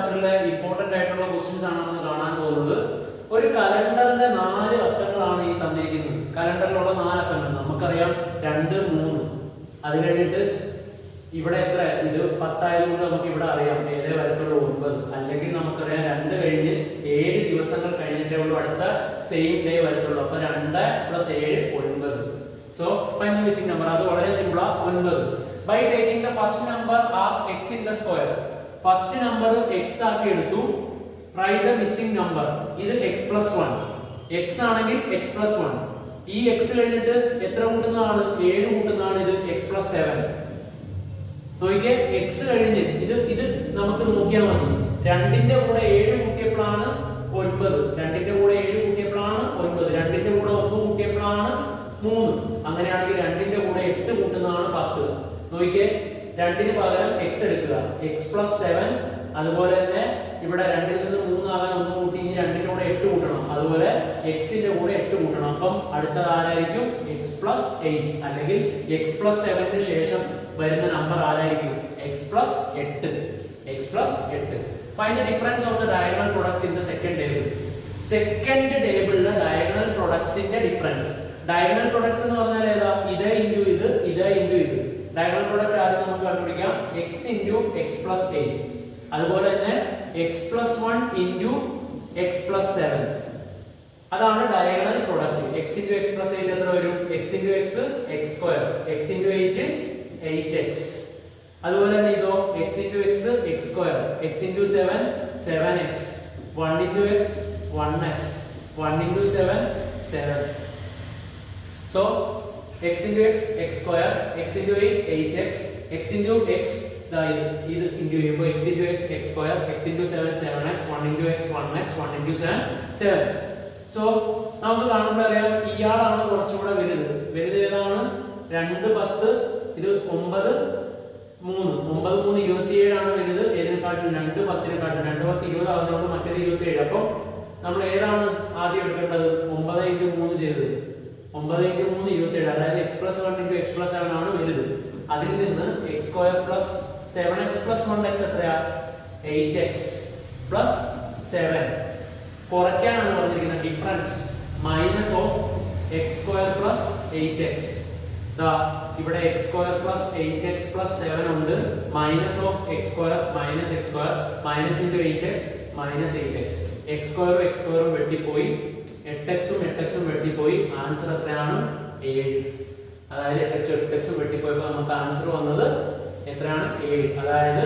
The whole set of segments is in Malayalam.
ചാപ്റ്ററിലെ ഇമ്പോർട്ടന്റ് ആയിട്ടുള്ള ക്വസ്റ്റ്യൻസ് ആണ് നമ്മൾ കാണാൻ പോകുന്നത്. ഒരു കലണ്ടറിന്റെ 4 അക്കങ്ങളാണ് ഈ തന്നിരിക്കുന്നത്. കലണ്ടറിലുള്ള 4 അക്കങ്ങൾ നമുക്കറിയാം 2, 3. അത് കഴിഞ്ഞിട്ട് ഇവിടെ എത്ര, ഇത് 10 ആയതുകൊണ്ട് നമുക്ക് ഇവിടെ അറിയാം ഏതേ വരത്തുള്ള 9. അല്ലെങ്കിൽ നമുക്കറിയാം 2 കഴിഞ്ഞ് 7 ദിവസങ്ങൾ കഴിഞ്ഞിട്ടേ ഉള്ളൂ അടുത്ത സെയിം ഡേ വരത്തുള്ളൂ. അപ്പൊ 2 + 7 9. So find the missing number. അത് വളരെ സിമ്പിൾ ആ 9. By taking the first number as x in the square. First number x ആക്കി എടുത്തു. Write the missing number. ഇത് x + 1. x ആണെങ്കിൽ x + 1. ഈ x കഴിഞ്ഞിട്ട് എത്ര കൂട്ടുന്നതാണ്? 7 കൂട്ടുന്നതാണ്. ഇത് x + 7. നോക്കിയേ, x കഴിഞ്ഞ് ഇത് നമുക്ക് നോക്കിയാൽ മതി. 2ന്റെ കൂടെ 7 കൂട്ടിയപ്പോഴാണ് 9. 2ന്റെ കൂടെ 7 കൂട്ടിയപ്പോഴാണ് 9. 2ന്റെ കൂടെ 1 കൂട്ടിയപ്പോഴാണ് 3. അങ്ങനെയാണെങ്കിൽ 2ന്റെ കൂടെ 8 കൂട്ടുന്നതാണ് 10. നോക്കിയേ, 2ന് പകരം x എടുക്കുക. x + 7. അതുപോലെ തന്നെ ഇവിടെ 2ൽ നിന്ന് 3 ആകാൻ 1 കൂട്ടി. ഇനി 2ന്റെ കൂടെ 8 കൂട്ടണം. അതുപോലെ x-ന്റെ കൂടെ 8 കൂട്ടണം. അപ്പം അടുത്തത് ആരായിരിക്കും? x + 8. അല്ലെങ്കിൽ x + 7ന് ശേഷം വരുന്ന നമ്പർ ആരായിരിക്കും? x + 8. x + 8. Find the difference of the diagonal products in the second table. Second ടേബിളിലെ ഡയഗണൽ പ്രൊഡക്ട്സിന്റെ ഡിഫറൻസ്. ഡയഗണൽ പ്രൊഡക്ട്സ് എന്ന് പറഞ്ഞാൽ ഏതാ? ഇത് ഇൻറ്റു ഇത്, ഇത് ഇൻറ്റു ഇത്. ഡയഗണൽ പ്രൊഡക്റ്റ് ആദ്യം നമുക്ക് കണ്ടുപിടിക്കാം. x × x + 8. അതുപോലെ തന്നെ x + 1 × x + 7. അതാണ് ഡയഗണൽ പ്രൊഡക്റ്റ്. x × x + 8 എത്ര വരും? x × x x². x × 8 8x. അതുപോലെ തന്നെ ഇതോ x × x x². x × 7 7x. 1 × x 1x. 1 × 7 7. So x × x x². x × 8 8x. x × x ഇത് ഇൻറ്റു ചെയ്യുമ്പോൾ x × x x². x × 7 7x. 1 × x 1x. 1 × 7 7. So നമുക്ക് കാണുമ്പോൾ അറിയാം ഇയാളാണ് കുറച്ചുകൂടെ വലുത്. വലുത് ഏതാണ്? 2 10. ഇത് 9 3. 9 3 27 ആണ് വലുത്. ഏതിനെക്കാട്ടും 2 10നെക്കാട്ടും. 2 10 20 ആവുന്നതുകൊണ്ട് മറ്റേത് 27. അപ്പം നമ്മൾ ഏതാണ് ആദ്യം എടുക്കേണ്ടത്? 9 × 3 ചെയ്തത്. 9 × 3 27. അതായത് x + 1 × x + 7 ആണ് വലുത്. അതിൽ നിന്ന് x² + 7x + 1x എത്രയാ? 8x + 7. കുറയ്ക്കാനാണ് പറഞ്ഞിരിക്കുന്നത്. Difference minus of x² + 8x. ഇവിടെ x² + 8x + 7 ഉണ്ട്. Minus of x² - x². Minus × 8x - 8x. x² x² വെട്ടിപ്പോയി. 8x ഉം 8x ഉം വെട്ടിപ്പോയി. ആൻസർ എത്രയാണ്? 7. അതായത് 8x വെട്ടിപ്പോയപ്പോൾ നമുക്ക് ആൻസർ വന്നത് എത്രയാണ്? 7. അതായത്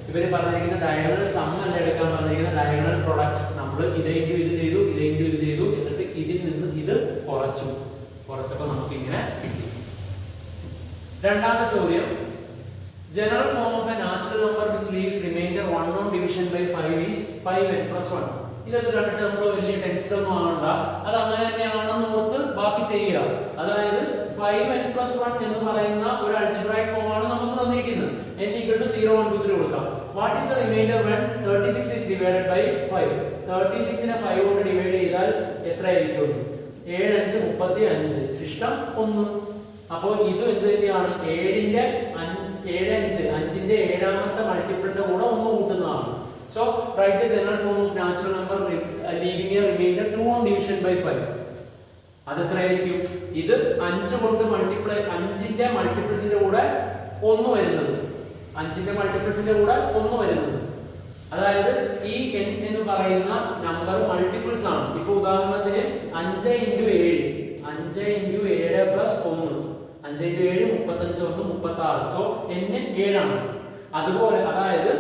ഇവര് പറഞ്ഞിരിക്കുന്ന ഡയഗണൽ സം അല്ല എടുക്കാൻ പറഞ്ഞിരിക്കുന്ന ഡയഗണൽ പ്രൊഡക്റ്റ്. നമ്മൾ ഇത് ഇൻറ്റു ഇത് ചെയ്തു, ഇത് ഇൻറ്റു ഇത് ചെയ്തു. എന്നിട്ട് ഇതിൽ നിന്ന് ഇത് കുറച്ചപ്പോൾ നമുക്ക് ഇങ്ങനെ കിട്ടി. രണ്ടാമത്തെ ചോദ്യം. General form of A natural number which leaves remainder 1 on division by 5 is 5n + 1. ഇതൊക്കെ കണ്ടിട്ട് നമ്മൾ വലിയ ടെൻഷൻ ഒന്നും ആവണ്ട. അത് അങ്ങനെ തന്നെയാണെന്ന് ഓർത്ത് ബാക്കി ചെയ്യുക. അതായത് 5n + 1 എന്ന് പറയുന്ന ഒരു അൾജിബ്രായിക് ഫോം ആണ് നമുക്ക് തന്നിരിക്കുന്നത്. n = 0 1 2 3 കൊടുക്കാം. What is the remainder when 36 is divided by 5? 36നെ 5 കൊണ്ട് ഡിവൈഡ് ചെയ്താൽ എത്രയായിരിക്കും? 7 5 35. ശിഷ്ടം 1. അപ്പോൾ ഇത് എന്ത് തന്നെയാണ്? 7ന്റെ 5ന്റെ 7ാമത്തെ മൾട്ടിപ്പിളിന്റെ കൂടെ 1 കൂട്ടുന്നതാണ്. So write the general form of natural number leaving a remainder 2 on division by 5. അത് എത്രയായിരിക്കും? ഇത് 5 കൊണ്ട് മൾട്ടിപ്ലൈ 5ന്റെ മൾട്ടിപ്പിൾസിന്റെ കൂടെ 1 വരുന്നത്. 5ന്റെ മൾട്ടിപ്പിൾസിന്റെ കൂടെ 1 വരുന്നത്. അതായത് ഈ n എന്ന് പറയുന്ന നമ്പർ മൾട്ടിപ്പിൾസ് ആണ്. ഇപ്പോൾ ഉദാഹരണത്തിന് 5 × 7 5 × 7 + 1. 5 × 7 35 1 36. സോ n 7 ആണ്. അതുപോലെ അതായത്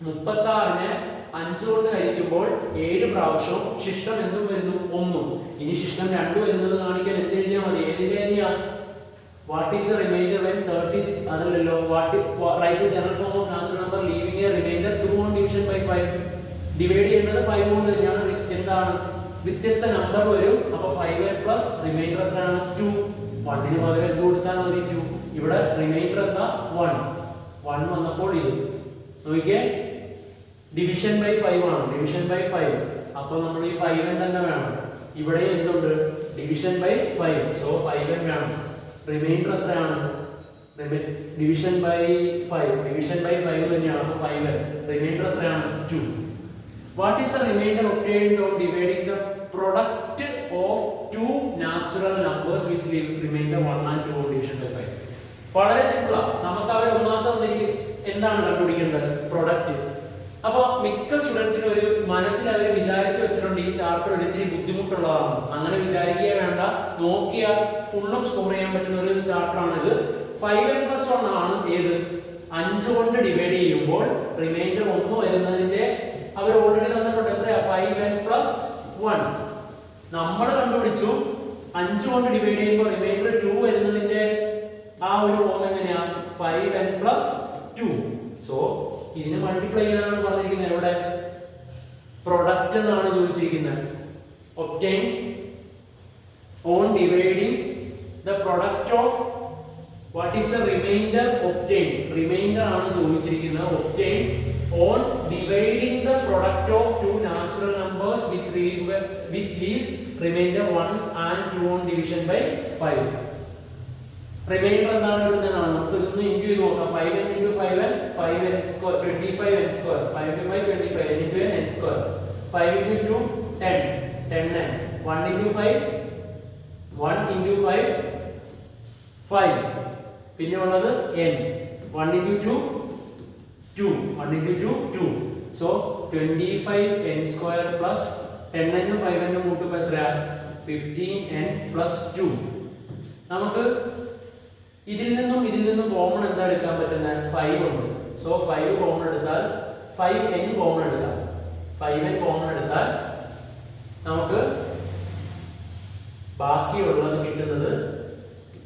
36നെ 5 കൊണ്ട് ഹരിക്കുമ്പോൾ 7 പ്രാവശ്യം ശിഷ്ടം എന്തും വരുന്നു? 1. ഇനി ശിഷ്ടം 2 വരുന്നത് കാണിക്കാൻ എന്ത് എഴുതിയാൽ മതി? ഏതിന്റെ തന്നെയാ? What is the remainder when 36? അതല്ലല്ലോ. Write the general form of natural number leaving a remainder 2 on division by 5. Divide ചെയ്യുന്നത് 5 കൊണ്ട് തന്നെയാണ്. എന്താണ്? വ്യത്യസ്ത നമ്പർ വരും. അപ്പോൾ 5n + റിമൈൻഡർ എത്രയാണ്? 2. 1ന് പകരം എന്ത് കൊടുത്താൽ മതി? 2. ഇവിടെ റിമൈൻഡർ എന്താ? 1. 1 വന്നപ്പോൾ ഇത് നോക്കിയേ, ഡിവിഷൻ ബൈ 5 ആണ്. Division by 5. അപ്പോൾ നമ്മൾ ഈ 5n തന്നെ വേണം. ഇവിടെ എന്തുണ്ട്? Division by 5. സോ 5n വേണം. റിമൈൻഡർ എത്രയാണ്? Division by 5. ഡിവിഷൻ ബൈ 5 തന്നെയാണ്. അപ്പോൾ 5n. റിമൈൻഡർ എത്രയാണ്? 2. What is the remainder obtained on dividing the product of two natural numbers which leave remainder 1 and 2 on division by 5? വളരെ സിമ്പിൾ ആണ്. നമുക്ക് അവർ ഒന്നാമത്തെ വന്നിരിക്കും എന്താണ് കണ്ടുപിടിക്കേണ്ടത്? പ്രൊഡക്റ്റ്. അപ്പോൾ മിക്ക സ്റ്റുഡൻസിനും ഒരു മനസ്സിൽ അവർ വിചാരിച്ചു വെച്ചിട്ടുണ്ട് ഈ ചാപ്റ്റർ ഒരിത്തിരി ബുദ്ധിമുട്ടുള്ളതാണ്. അങ്ങനെ വിചാരിക്കുക വേണ്ട, നോക്കിയാൽ ഫുള്ളും സ്കോർ ചെയ്യാൻ പറ്റുന്ന ഒരു ചാപ്റ്റർ ആണ് ഇത്. 5n+1 ആണ് ഏത്? 5 കൊണ്ട് ഡിവൈഡ് ചെയ്യുമ്പോൾ റിമൈൻഡർ 1 വരുന്നതിന്റെ അവർ ഓൾറെഡി തന്നിട്ടുണ്ട്. എത്രയാ? 5n+1. നമ്മൾ കണ്ടുപിടിച്ചു 5 കൊണ്ട് ഡിവൈഡ് ചെയ്യുമ്പോൾ റിമൈൻഡർ 2 വരുന്നതിന്റെ ആ ഒരു ഫോം എങ്ങനെയാ? 5n+2. സോ ഇതിനെ മൾട്ടിപ്ലൈ ചെയ്യാനാണ് പറഞ്ഞിരിക്കുന്നത്. ഇവിടെ പ്രൊഡക്റ്റ് എന്നാണ് ചോദിച്ചിരിക്കുന്നത്. Obtained on dividing the product of what is the remainder obtained. Remainder ആണ് ചോദിച്ചിരിക്കുന്നത്. Obtained on dividing the product of two natural numbers which leaves remainder 1 and 2 on division by 5. Reminder എന്താണ് എഴുതുന്നതാണ്. നമുക്ക് ഇതൊന്ന് ഇൻറ്റു ചെയ്ത് നോക്കാം. 5n × 5n 5n square 25n square 5 × 5 25 n × n n square 5 × 2 10 10n 1 × 5 1 × 5 5 പിന്നെ ഉള്ളത് n 1 × 2 2 1 × 2 2. So 25n square plus 10n ഉം 5n ഉം കൂട്ടുമ്പോൾ എത്രയാ? 15n + 2. നമുക്ക് ഇതിൽ നിന്നും കോമൺ എന്താ എടുക്കാൻ പറ്റുന്നത്? 5 ഉണ്ട്. സോ 5 കോമൺ എടുത്താൽ 5n കോമൺ എടുക്കാം. 5n കോമൺ എടുത്താൽ നമുക്ക് ബാക്കിയുള്ളത് കിട്ടുന്നത്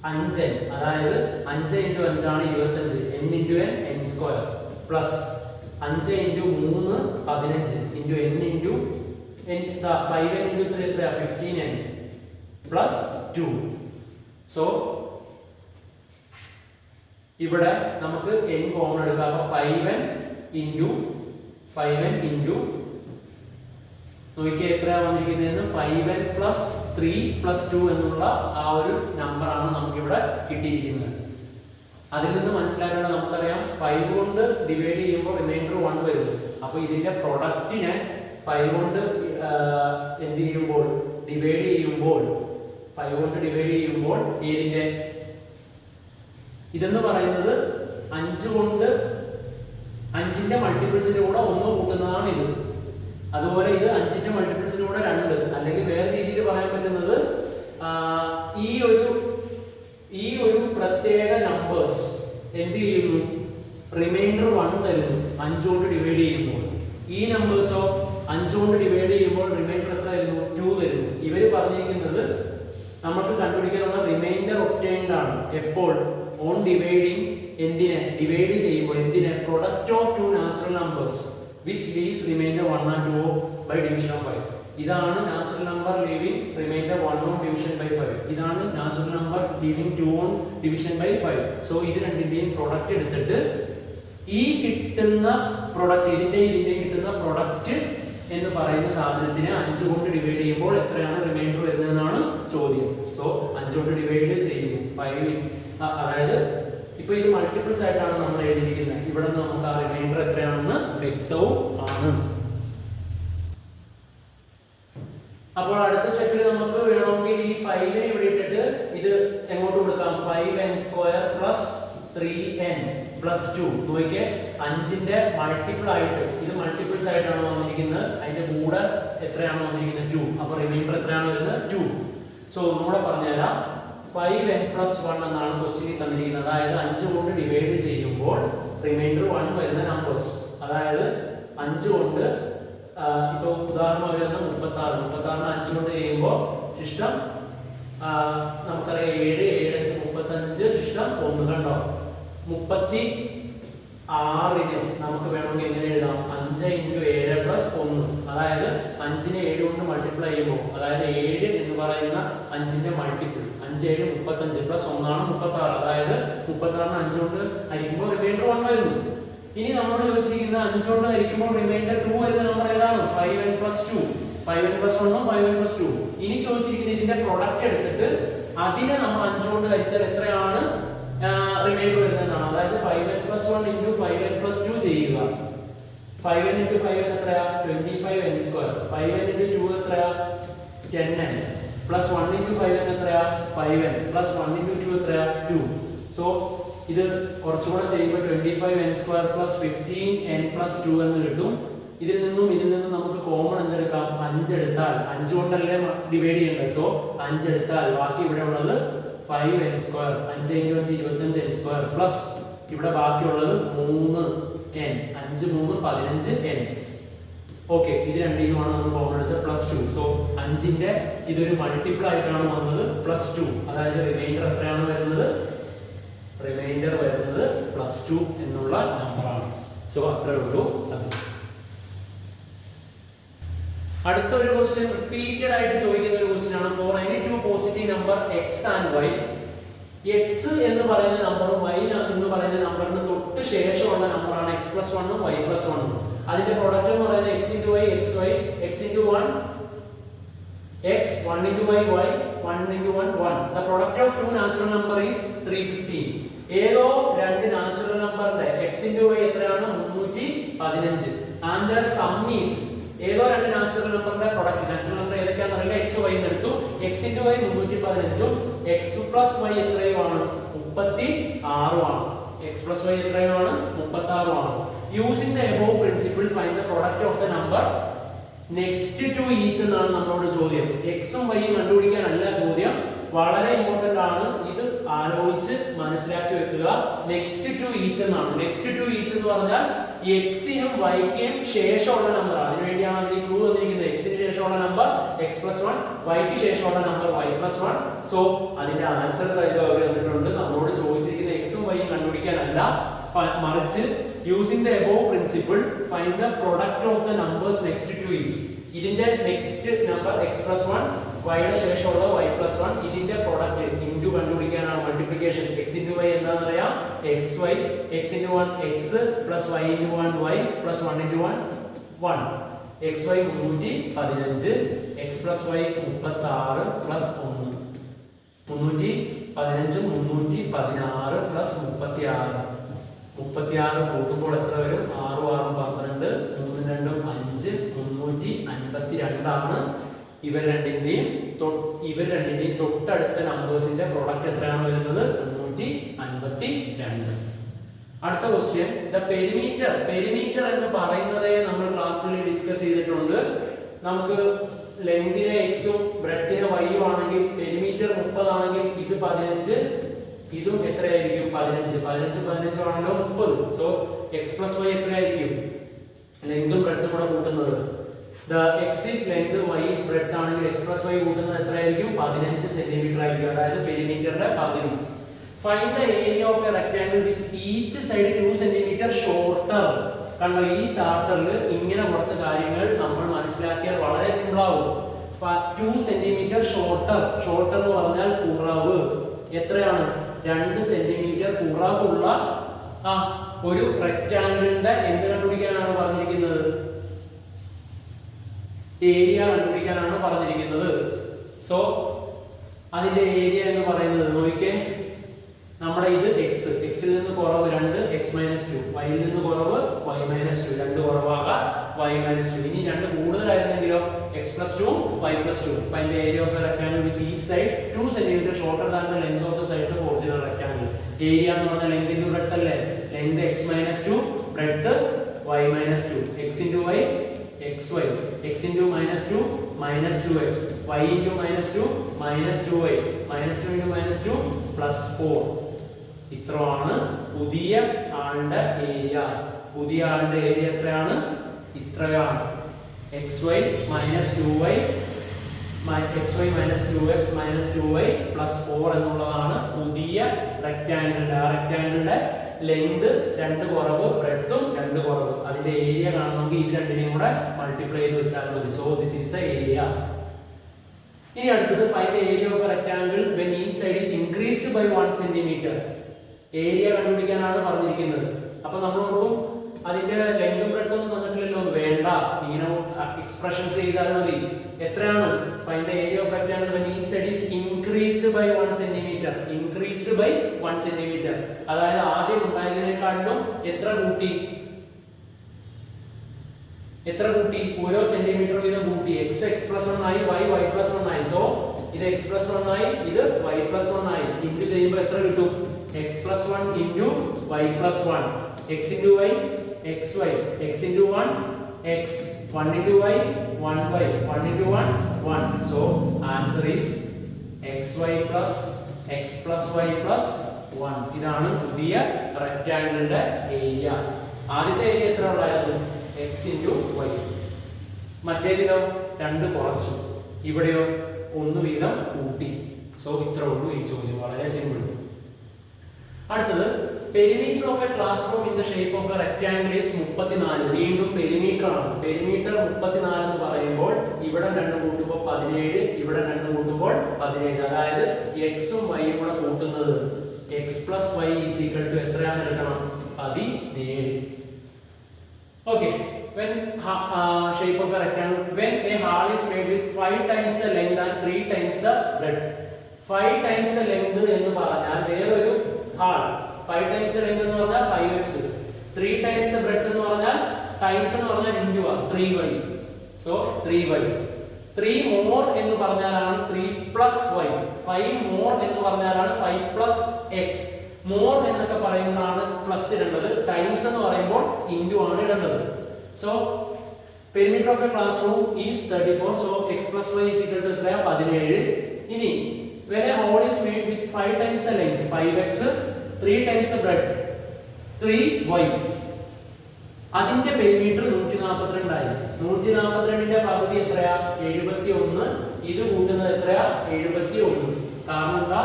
5n. അതായത് 5 × 5 ആണ് 25 n × n n square plus 5 × 3 15 × n × n 5n × 3 എത്രയാ? 15n + 2. സോ ഇവിടെ നമുക്ക് n കോമൺ എടുക്കാം. അപ്പോൾ 5n × നോക്കിയാൽ എത്രയാ വന്നിരിക്കുന്നതെന്ന്? 5n + 3 + 2 എന്നുള്ള ആ ഒരു നമ്പർ ആണ് നമുക്ക് ഇവിടെ കിട്ടിയിരിക്കുന്നത്. അതിൽ നിന്ന് മനസ്സിലാക്കേണ്ടത് നമുക്കറിയാം 5 കൊണ്ട് ഡിവൈഡ് ചെയ്യുമ്പോൾ റിമൈൻഡർ 1 വരുന്നു. അപ്പോൾ ഇതിന്റെ പ്രൊഡക്റ്റിനെ 5 കൊണ്ട് എന്ത് ചെയ്യുമ്പോൾ ഡിവൈഡ് ചെയ്യുമ്പോൾ 5 കൊണ്ട് ഡിവൈഡ് ചെയ്യുമ്പോൾ ഏതിന്റെ ഇതെന്ന് പറയുന്നത് 5 കൊണ്ട് 5ന്റെ മൾട്ടിപ്പിൾസിന്റെ കൂടെ 1 കൂട്ടുന്നതാണ് ഇത്. അതുപോലെ ഇത് 5ന്റെ മൾട്ടിപ്പിൾസിന്റെ കൂടെ 2. അല്ലെങ്കിൽ വേറെ രീതിയിൽ പറയാൻ പറ്റുന്നത് ഈ ഒരു പ്രത്യേക നമ്പേഴ്സ് എന്ത് ചെയ്യുന്നു? റിമൈൻഡർ 1 തരുന്നു 5 കൊണ്ട് ഡിവൈഡ് ചെയ്യുമ്പോൾ. ഈ നമ്പേഴ്സോ 5 കൊണ്ട് ഡിവൈഡ് ചെയ്യുമ്പോൾ റിമൈൻഡർ എത്ര തരുന്നു? 2 തരുന്നു. ഇവർ പറഞ്ഞിരിക്കുന്നത് നമുക്ക് കണ്ടുപിടിക്കാനുള്ള റിമൈൻഡർ ഒബ്റ്റെയിൻഡ് ആണ്. എപ്പോൾ? On dividing. എന്തിനെ ഡിവൈഡ് ചെയ്യുമ്പോൾ? എന്തിനെ? Product of two natural numbers which leaves remainder 1 and 2 by division of 5. ഇതാണ് natural number leaving remainder 1 on division by 5. ഇതാണ് natural number leaving 2 on division by 5. So ഇത് രണ്ടിന്റെയും പ്രൊഡക്റ്റ് എടുത്തിട്ട് ഈ കിട്ടുന്ന പ്രൊഡക്റ്റ് ഇതിന്റെ കിട്ടുന്ന പ്രൊഡക്റ്റ് എന്ന് പറയുന്ന സാധനത്തിനെ 5 കൊണ്ട് ഡിവൈഡ് ചെയ്യുമ്പോൾ എത്രയാണ് റിമൈൻഡർ വരുന്നതെന്നാണ് ചോദ്യം. സോ 5 കൊണ്ട് ഡിവൈഡ് ചെയ്യുന്നു 5. അതായത് ഇപ്പൊ ഇത് മൾട്ടിപ്പിൾസ് ആയിട്ടാണ് നമ്മൾ എഴുതിയിരിക്കുന്നത്. ഇവിടെ നിന്ന് നമുക്ക് ആ റിമൈൻഡർ എത്രയാണെന്ന് വ്യക്തവും ആണ്. അപ്പോൾ അടുത്ത സ്റ്റെപ്പിൽ നമുക്ക് വേണമെങ്കിൽ ഈ 5നെ ഇവിടെ ഇട്ടിട്ട് ഇത് എങ്ങോട്ട് കൊടുക്കാം? 5n² + 3n + 2. നോക്കിയേ 5ന്റെ മൾട്ടിപ്പിൾ ആയിട്ട് ഇത് മൾട്ടിപ്പിൾസ് ആയിട്ടാണ് വന്നിരിക്കുന്നത്. അതിന്റെ കൂടെ എത്രയാണ് വന്നിരിക്കുന്നത്? 2. അപ്പോൾ റിമൈൻഡർ എത്രയാണ് വരുന്നത്? 2. സോ ഒന്നുകൂടെ പറഞ്ഞുതരാം. 5n+1 എന്നാണ് ക്വസ്റ്റ്യനിൽ തന്നിരിക്കുന്നത്. അതായത് 5 കൊണ്ട് ഡിവൈഡ് ചെയ്യുമ്പോൾ റിമൈൻഡർ 1 വരുന്ന നമ്പേഴ്സ്. അതായത് 5 കൊണ്ട് ഇപ്പോൾ ഉദാഹരണം വരുന്ന 36 5 കൊണ്ട് ചെയ്യുമ്പോൾ ശിഷ്ടം നമുക്കറിയാം 7 7 5 35 ശിഷ്ടം 1 കണ്ടോ. 36ന് നമുക്ക് വേണമെങ്കിൽ എങ്ങനെ എഴുതാം? 5 × 7 + 1. അതായത് 5നെ 7 കൊണ്ട് മൾട്ടിപ്ലൈ ചെയ്യുമ്പോൾ അതായത് 7 എന്ന് പറയുന്ന 5ന്റെ മൾട്ടിപ്പിൾ 5 7 35 + 1 ആണ് 36. അതായത് 36ന് 5 കൊണ്ട് ഹരിക്കുമ്പോൾ റിമൈൻഡർ 1 വരുന്നു. ഇനി നമ്മളോട് ചോദിച്ചിരിക്കുന്ന 5 കൊണ്ട് ഹരിക്കുമ്പോൾ റിമൈൻഡർ 2 വരുന്ന നമ്പർ ഏതാണ്? 5n+2. 5n+1 5n+2. ഇനി ചോദിച്ചിരിക്കുന്ന ഇതിന്റെ പ്രൊഡക്റ്റ് എടുത്തിട്ട് അതിനെ നമ്മൾ 5 കൊണ്ട് ഹരിച്ചാൽ എത്രയാണ് റിമൈൻഡർ വരുന്നതാണ്. അതായത് 5n+1 × 5n+2 ചെയ്യുക. 5n into 5n എത്രയാ 25n square. 5n into 2 എത്രയാ 10n plus 1 into 5n എത്രയാ 5n plus 1 into 2 എത്രയാ 2. സോ ഇത് കുറച്ചുകൂടെ ചെയ്യുമ്പോൾ 25n square plus 15n plus 2 എന്ന് കിട്ടും. ഇതിൽ നിന്നും നമുക്ക് കോമൺ എന്തെടുക്കാം 5 എടുത്താൽ 5 കൊണ്ടല്ലേ ഡിവൈഡ് ചെയ്യേണ്ടത്. സോ 5 എടുത്താൽ ബാക്കി ഇവിടെ ഉള്ളത് 5n square 5 into 5 25n square plus ഇവിടെ ബാക്കിയുള്ളത് 3n 5 3 15n. ഓക്കെ, ഇത് രണ്ടിനുമാണ് നമ്മൾ കോമൺ എടുത്തത് പ്ലസ് 2. സോ 5ന്റെ ഇതൊരു മൾട്ടിപ്പിൾ ആയിട്ടാണ് വന്നത് പ്ലസ് 2. അതായത് റിമൈൻഡർ എത്രയാണ് വരുന്നത്? റിമൈൻഡർ വരുന്നത് പ്ലസ് 2 എന്നുള്ള നമ്പറാണ്. സോ അത്രേ ഉള്ളൂ അത്. അടുത്ത ഒരു ക്വസ്റ്റ്യൻ റിപ്പീറ്റഡ് ആയിട്ട് ചോദിക്കുന്ന ഒരു ക്വസ്റ്റ്യൻ ആണ്. Four any two positive number x and y, x എന്ന് പറയുന്ന നമ്പറും y എന്ന് പറയുന്ന നമ്പറിന് തൊട്ട് ശേഷമുള്ള നമ്പറാണ് x+1 ഉം y+1 ഉം. അതിന്റെ പ്രോഡക്റ്റ് എന്ന് പറയുന്നത് x into y xy, x into 1 x, 1 into y y, 1 into 1 1. The product of two natural number is 315. ഏതോ രണ്ട് നാച്ചുറൽ നമ്പറിന്റെ x into y എത്രയാണ് 315 and their sum is ഏതോ രണ്ട് നാച്ചുറൽ നമ്പറിന്റെ പ്രോഡക്റ്റ്. നാച്ചുറൽ നമ്പർ ഏതൊക്കെയാണെന്ന് അറിയില്ല. x y എന്ന് എടുത്തു. x into y 315 ഉം x plus y എത്രയുമാണ് 36 ആണ്. x plus y എത്രയുമാണ് 36 ആണ്. Using the above principle find the product of the number next to each എന്നാണ് നമ്മളോട് ചോദ്യം. x ഉം y ഉം കണ്ടുപിടിക്കാനല്ല ചോദ്യം. വളരെ ഇമ്പോർട്ടന്റ് ആണ്, ഇത് ആലോചിച്ച് മനസ്സിലാക്കി വെക്കുക. നെക്സ്റ്റ് ടു ഈച്ച് എന്നാണ്. നെക്സ്റ്റ് ടു ഈച്ച് എന്ന് പറഞ്ഞാൽ എക്സിനും വൈക്കും ശേഷമുള്ള നമ്പർ. അതിനുവേണ്ടിയാണ് ഈ ക്ലൂ തന്നിരിക്കുന്നത്. എക്സിന് ശേഷമുള്ള നമ്പർ x+1, വൈക്ക് ശേഷമുള്ള നമ്പർ y+1. സോ അതിന്റെ ആൻസർ സഹിതം അവർ തന്നിട്ടുണ്ട്. നമ്മളോട് ചോദിച്ചിരിക്കുന്ന എക്സും വൈയും കണ്ടുപിടിക്കാനല്ല, മറിച്ച് using the above principle find the product of the numbers next to each. ഇതിന്റെ നെക്സ്റ്റ് നമ്പർ x+1, വൈയുടെ ശേഷമുള്ള y+1, ഇതിന്റെ പ്രോഡക്റ്റ് ഇൻടു കണ്ടുപിടിക്കാനാണ് മൾട്ടിപ്ലിക്കേഷൻ. x into y എന്താണെന്ന് അറിയാം xy, x into 1 x plus y into 1 y plus 1 into 1 1. xy 315, x plus y 36 plus 1 315 316 plus 36. 36 കൂട്ടുമ്പോൾ എത്ര വരും? 6 6 12 3 2 5 352 ആണ്. ഇവർ രണ്ടിന്റെയും തൊട്ടടുത്ത നമ്പേഴ്സിന്റെ പ്രോഡക്റ്റ് എത്രയാണ് വരുന്നത്? 352. അടുത്ത ക്വസ്റ്റ്യൻ, ദ പെരിമീറ്റർ. പെരിമീറ്റർ എന്ന് പറയുന്നത് നമ്മൾ ക്ലാസ്സിൽ ഡിസ്കസ് ചെയ്തിട്ടുണ്ട്. നമുക്ക് ലെങ്തിനെ x ഉം ബ്രെഡ്ത്തിനെ y ഉം ആണെങ്കിൽ പെരിമീറ്റർ 30 ആണെങ്കിൽ ഇത് 15, ഇതും എത്രയായിരിക്കും? 15 15 15 ആണല്ലോ 30. സോ x plus y എത്രയായിരിക്കും? ലെങ്തും ബ്രെഡ്ത്തും കൂടെ കൂട്ടുന്നത്. The x is length, y is breadth ആണെങ്കിൽ x plus y കൂട്ടുന്നത് എത്രയായിരിക്കും? 15 സെന്റിമീറ്റർ ആയിരിക്കും. അതായത് പെരിമീറ്ററിന്റെ പകുതി. Find the area of a rectangle with each side 2 cm shorter. കണ്ടോ, ഈ ചാപ്റ്ററിൽ ഇങ്ങനെ കുറച്ച് കാര്യങ്ങൾ നമ്മൾ മനസ്സിലാക്കിയാൽ വളരെ സിമ്പിൾ ആവും. 2 cm ഷോർട്ടർ. ഷോർട്ടർ എന്ന് പറഞ്ഞാൽ കുറവ്. എത്രയാണ്? 2 cm കുറവുള്ള ഒരു റെക്റ്റാങ്കിളിന്റെ എന്ത് കണ്ടുപിടിക്കാനാണ് പറഞ്ഞിരിക്കുന്നത്? ഏരിയ കണ്ടുപിടിക്കാനാണ് പറഞ്ഞിരിക്കുന്നത്. സോ അതിന്റെ ഏരിയ എന്ന് പറയുന്നത് നോക്കിക്കേ, നമ്മുടെ ഇത് x, xൽ നിന്ന് കുറവ് 2 x-2, y ൽ നിന്ന് കുറവ് y-2, 2 കുറവാകാം y-2. ഇനി 2 കൂടുതലായിരുന്നെങ്കിലോ x+2 y+2. Find the area of a rectangle with each side 2 cm shorter than the length of the sides of original rectangle. Area എന്ന് പറഞ്ഞാൽ ലെങ്ത് into breadth അല്ലേ? Length x-2, breadth y-2. x into y xy, x into -2 -2x, y into -2 -2y, -2 into -2 +4. ഇത്രയാണ് പുതിയ ആളുടെ ഏരിയ. പുതിയ ആളുടെ ഏരിയ എത്രയാണ്? ഇത്രയാണ്. xy -2y xy -2x -2y +4 എന്നുള്ളതാണ് പുതിയ റെക്റ്റാങ്കിളിന്റെ. ആ റെക്റ്റാങ്കിളിന്റെ ലെങ്ത് 2 കുറവ്, ബ്രെഡ്ത്തും 2 കുറവ്. അതിന്റെ ഏരിയ കാണണമെങ്കിൽ ഇത് രണ്ടിനെയും കൂടെ മൾട്ടിപ്ലൈ ചെയ്ത് വെച്ചാൽ മതി. So this is the area. ഇനി അടുത്തത് find the area of a rectangle when each side is increased by 1 cm. Area കണ്ടുപിടിക്കാനാണ് പറഞ്ഞിരിക്കുന്നത്. അപ്പൊ നമ്മളോടും അതിന്റെ ലെങ്തും ബ്രെഡ്ത്തും ഒന്നും തന്നിട്ടില്ലല്ലോ, വേണ്ട, ഇങ്ങനെ എക്സ്പ്രഷൻസ് ചെയ്താൽ മതി. എത്രയാണ്? Find the area of rectangle when each side is increased by 1 cm. Increased by 1 cm. അതായത് ആദ്യം ഉണ്ടായതിനേക്കാളും എത്ര കൂട്ടി? എത്ര കൂട്ടി? ഓരോ സെന്റിമീറ്റർ വീതം കൂട്ടി. x x+1 ആയി, y y+1 ആയി. സോ ഇത് x+1 ആയി, ഇത് y+1 ആയി. ഇൻടു ചെയ്യുമ്പോൾ എത്ര കിട്ടും? x+1 into y+1. x into y xy, x into 1 x, 1 into y 1y, 1 into 1 1. So answer is xy plus x plus y plus 1. ഇതാണ് പുതിയ റെക്റ്റാങ്കിളിന്റെ ഏരിയ. ആദ്യത്തെ ഏരിയ എത്ര ഉള്ളായിരുന്നു? x into y. മറ്റേതിലോ 2 കുറച്ചു, ഇവിടെയോ 1 വീതം കൂട്ടി. സോ ഇത്ര ഉള്ളൂ ഈ ചോദ്യം, വളരെ സിമ്പിൾ. അടുത്തത് perimeter of a class room in the shape of a rectangle is 34. വീണ്ടും പെരിമീറ്റർ ആണ്. പെരിമീറ്റർ 34 എന്ന് പറയുമ്പോൾ ഇവിടെ 2 കൂട്ടുമ്പോൾ 17, ഇവിടെ 2 കൂട്ടുമ്പോൾ 17. അതായത് x ഉം y ഉം കൂടെ കൂട്ടുന്നത് x plus y is equal to എത്രയാണ് എടുക്കണം? 17. Okay, when shape of a rectangle, when a hall is made with 5 times the length and 3 times the breadth. 5 times the length എന്ന് പറഞ്ഞാൽ വേറൊരു ഹാൾ. 5 times the length എന്ന് പറഞ്ഞാൽ 5x. 3 times the breadth എന്ന് പറഞ്ഞാൽ ടൈംസ് എന്ന് പറഞ്ഞാൽ ഇൻടു ആ 3y. So 3y. 3 more എന്ന് പറഞ്ഞാലാണ് 3 plus y. 5 more എന്ന് പറഞ്ഞാലാണ് 5 plus x. മോർ എന്നൊക്കെ പറയുന്നതാണ് പ്ലസ് ഇടേണ്ടത്. ടൈംസ് എന്ന് പറയുമ്പോൾ ഇൻടു ആണ് ഇടേണ്ടത്. So perimeter of a class room is 34. So x plus y is equal to എത്രയാ? 17. ഇനി when a hole is made with 5 times the length, 5x, 3 times the breadth, 3y. അതിന്റെ പെരിമീറ്റർ 142 ആയി. 142ന്റെ പകുതി എത്രയാ? 71. ഇത് കൂട്ടുന്നത് എത്രയാ? 71. കാരണം എന്താ?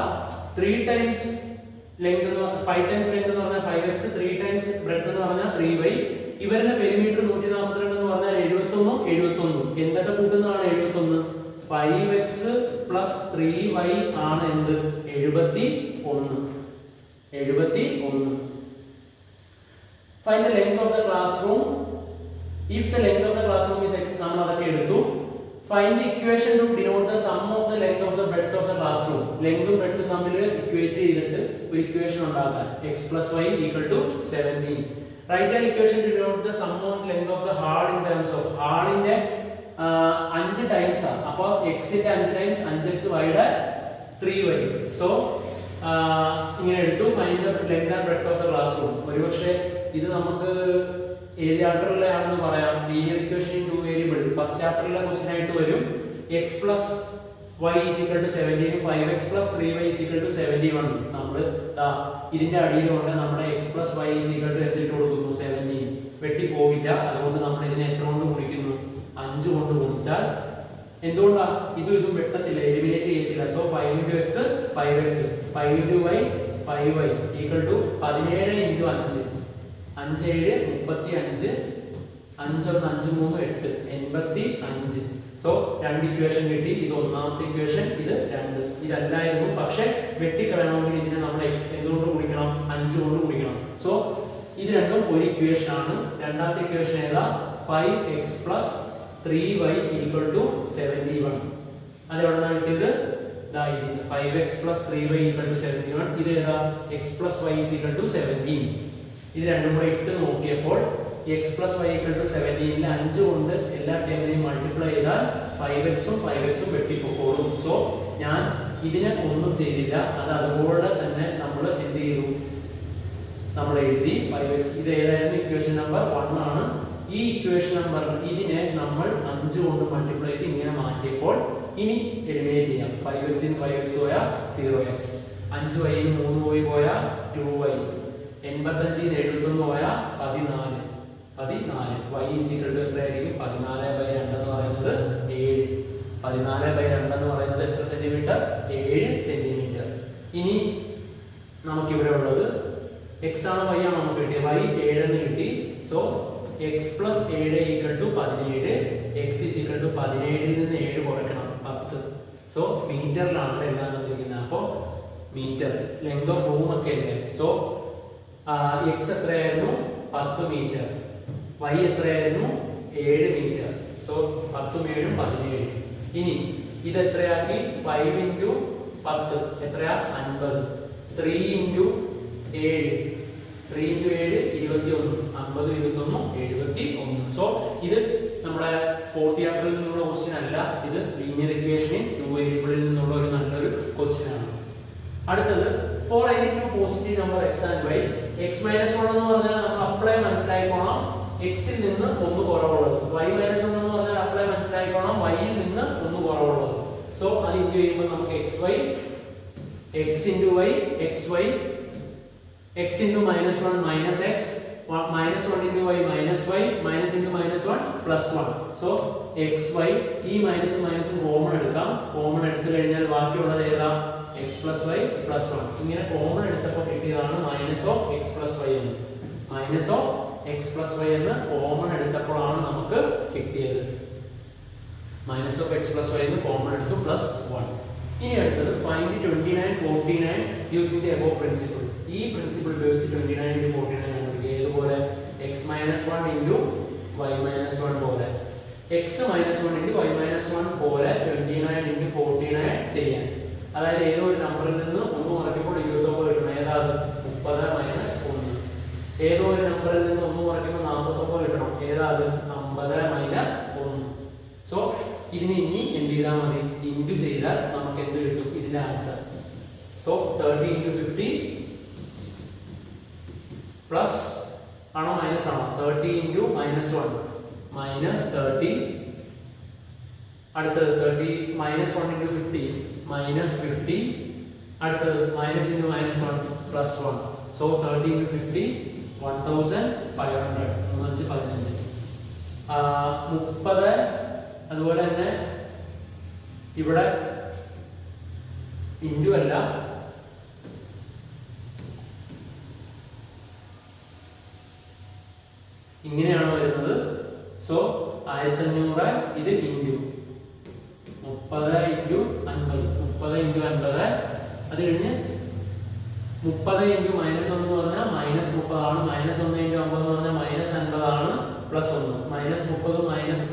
3 times length എന്ന് 5 times length എന്ന് പറഞ്ഞാൽ 5x, 3 times breadth എന്ന് പറഞ്ഞാൽ 3y. ഇവരുടെ പെരിമീറ്റർ 142 എന്ന് പറഞ്ഞാൽ 71 71. എന്തൊക്കെ കൂട്ടുന്നതാണ് 71? 5x plus 3y ആണ് എന്ത്? 71. 71. Find the length of the classroom. If the length of the classroom is x, നമ്മൾ അതൊക്കെ എടുത്തു. Find the equation to denote the sum of the length of the breadth of the classroom. Length ഉം breadth ഉം തമ്മിൽ ഇക്വേറ്റ് ചെയ്തിട്ട് ഒരു ഇക്വേഷൻ ഉണ്ടാക്കാൻ. x plus y equal to 17. Write an equation to denote the sum of length of the hall in terms of ഹാളിന്റെ 5 times ആണ്. അപ്പോൾ x ന്റെ 5 ടൈംസ് 5x, y യുടെ 3y. സോ ഇങ്ങനെ എടുത്തു. Find the length and breadth of the class room. ഒരുപക്ഷെ ഇത് നമുക്ക് ഏത് ചാപ്റ്ററിലെ ആണെന്ന് പറയാം. Linear equation in 2 variable first ചാപ്റ്ററിലെ ക്വസ്റ്റ്യൻ ആയിട്ട് വരും. x plus y is equal to 17, 5x plus 3y is equal to 71. നമ്മൾ ഇതിന്റെ അടിയിലുണ്ട് നമ്മുടെ x plus y is equal to എടുത്തിട്ട് കൊടുക്കുന്നു 17. വെട്ടി പോവില്ല. അതുകൊണ്ട് നമ്മൾ ഇതിനെ എത്ര കൊണ്ട് ഗുണിക്കുന്നു? 5 കൊണ്ട് ഗുണിച്ചാൽ എന്തുകൊണ്ടാ? ഇതും വെട്ടത്തില്ല, എലിമിനേറ്റ് ചെയ്യത്തില്ല. So 5 into x 5x, 5 into y 5y equal to 17 into 5. 5 7 35, 5 1 5 3 8 85. So രണ്ട് ഇക്വേഷൻ കിട്ടി. ഇത് ഒന്നാമത്തെ ഇക്വേഷൻ, ഇത് 2. ഇതല്ലായിരുന്നു. പക്ഷെ വെട്ടിക്കളയണമെങ്കിൽ ഇതിനെ നമ്മൾ എന്തുകൊണ്ട് ഗുണിക്കണം? 5 കൊണ്ട് ഗുണിക്കണം. സോ ഇത് രണ്ടും ഒരു ഇക്വേഷൻ ആണ്. രണ്ടാമത്തെ ഇക്വേഷൻ ഏതാ? 5x plus 3y equal to 71. അത് എവിടെന്നാണ് കിട്ടിയത്? 5x plus 3y equal to 71. ഇത് ഏതാ? x plus y is equal to 17. ഇത് രണ്ടും കൂടെ ഇട്ട് നോക്കിയപ്പോൾ x plus y equal to 17 ൽ 5 കൊണ്ട് എല്ലാ ടേമിനെയും മൾട്ടിപ്ലൈ ചെയ്താൽ 5x ഉം 5x ഉം വെട്ടിപ്പോകും. സോ ഞാൻ ഇതിനെ ഒന്നും ചെയ്തില്ല. അത് അതുപോലെ തന്നെ നമ്മൾ എന്ത് ചെയ്തു? നമ്മൾ എഴുതി 5x. ഇത് ഏതായിരുന്നു? ഇക്വേഷൻ നമ്പർ 1 ആണ്. ഈ ഇക്വേഷൻ നമ്പർ ഇതിനെ നമ്മൾ 5 കൊണ്ട് മൾട്ടിപ്ലൈ ചെയ്ത് ഇങ്ങനെ മാറ്റിയപ്പോൾ ഇനി എലിമിനേറ്റ് ചെയ്യാം. 5x ന് 5x പോയാ 0x, 5y ന് 3y പോയാ 2y, 85 ന് 71 പോയാ 14. y is equal to എത്രയായിരിക്കും? 14/2 എന്ന് പറയുന്നത് 7. 14/2 എന്ന് പറയുന്നത് എത്ര സെന്റിമീറ്റർ? 7 സെന്റിമീറ്റർ. ഇനി നമുക്ക് ഇവിടെ ഉള്ളത് x ആണ് y ആണ് നമുക്ക് കിട്ടിയത്. y 7 എന്ന് കിട്ടി. So x plus 7 equal to 17. x is equal to 17 ൽ നിന്ന് 7 കുറയ്ക്കണം 10. സോ മീറ്ററിലാണ് എല്ലാം തന്നിരിക്കുന്നത്. അപ്പോൾ മീറ്റർ ലെങ്ത് ഓഫ് റൂം ഒക്കെ അല്ലേ. സോ x എത്രയായിരുന്നു? 10 മീറ്റർ. y എത്രയായിരുന്നു? 7 മീറ്റർ. സോ 10 7 17. ഇനി ഇത് എത്രയാക്കി? 5 into 10 എത്രയാ? 50. 3 into 7 3 into 7 21. 50 21 71. സോ ഇത് നമ്മുടെ ഫോർത്ത് ചാപ്റ്ററിൽ നിന്നുള്ള ക്വസ്റ്റ്യൻ അല്ല, ഇത് ലീനിയർ ഇക്വേഷനിൽ 2 വേരിയബിളിൽ നിന്നുള്ള ഒരു നല്ലൊരു ക്വസ്റ്റ്യൻ ആണ്. അടുത്തത് for any two positive number x and y, x minus 1 എന്ന് പറഞ്ഞാൽ നമ്മൾ അപ്ലൈ മനസ്സിലായിക്കോണം എക്സിൽ നിന്ന് ഒന്ന് കുറവുള്ളത്, വൈ മൈനസ് 1 എന്ന് പറഞ്ഞാൽ അപ്ലൈ മനസ്സിലായിക്കോണം വൈയിൽ നിന്ന് ഒന്ന് കുറവുള്ളത്. സോ അത് ഇൻറ്റു ചെയ്യുമ്പോൾ നമുക്ക് x y, x into y, x y, x into minus 1 minus x, minus 1 into y minus y, minus into minus 1 plus 1. So x y, ഈ മൈനസ് മൈനസ് കോമൺ എടുക്കാം, കോമൺ എടുത്തു കഴിഞ്ഞാൽ ബാക്കിയുള്ളത് ഏതാ, എക്സ് പ്ലസ് വൈ പ്ലസ് 1. ഇങ്ങനെ കോമൺ എടുത്തപ്പോൾ കിട്ടിയതാണ് minus of x plus y എന്ന്. Minus of x plus y എന്ന് കോമൺ എടുത്തപ്പോഴാണ് നമുക്ക് കിട്ടിയത്. Minus of x plus y എന്ന് കോമൺ എടുത്തു പ്ലസ് 1. ഇനി അടുത്തത് find 29, 49 using the above principle. ഈ പ്രിൻസിപ്പിൾ ഉപയോഗിച്ച് 29 into 49 കണ്ടുപിടിക്കുക. ഏതുപോലെ, x minus 1 into y minus 1 പോലെ, x minus 1 into y minus 1 പോലെ 29 into 49 ചെയ്യാൻ. അതായത് ഏതോ ഒരു നമ്പറിൽ നിന്ന് 1 കുറയ്ക്കുമ്പോൾ 29 കിട്ടണം. ഏതാ, 30 മൈനസ് 1. ഏതോ ഒരു നമ്പറിൽ നിന്ന് 1 കുറയ്ക്കുമ്പോൾ 49 കിട്ടണം. ഏതാ, 50 മൈനസ് 1. സോ ഇതിന് ഇനി എന്ത് ചെയ്താൽ മതി, ഇൻറ്റു ചെയ്താൽ നമുക്ക് എന്ത് കിട്ടും, ഇതിന്റെ ആൻസർ. സോ 30 into 50 പ്ലസ് ആണോ മൈനസ് ആണോ, 30 into മൈനസ് 1 മൈനസ് 30, അടുത്തത് 30 മൈനസ് 1 into 50 മൈനസ് 50, അടുത്തത് minus into minus 1 plus 1. So 30 into 50 1500, 3 5 15, 30. അതുപോലെ തന്നെ ഇവിടെ ഇൻറ്റു അല്ല, ഇങ്ങനെയാണ് വരുന്നത്. സോ 1500, ഇത് ഇൻറ്റു 30 ഇൻറ്റു 50, 30 ഇൻറ്റു 50. അത് കഴിഞ്ഞ് 30 ഇൻറ്റു മൈനസ് 1 എന്ന് പറഞ്ഞാൽ മൈനസ് 30 ആണ്, മൈനസ് 1 ഇൻറ്റു 50 എന്ന് പറഞ്ഞാൽ മൈനസ് 50 ആണ്, പ്ലസ് 1 മൈനസ് 30 മൈനസ്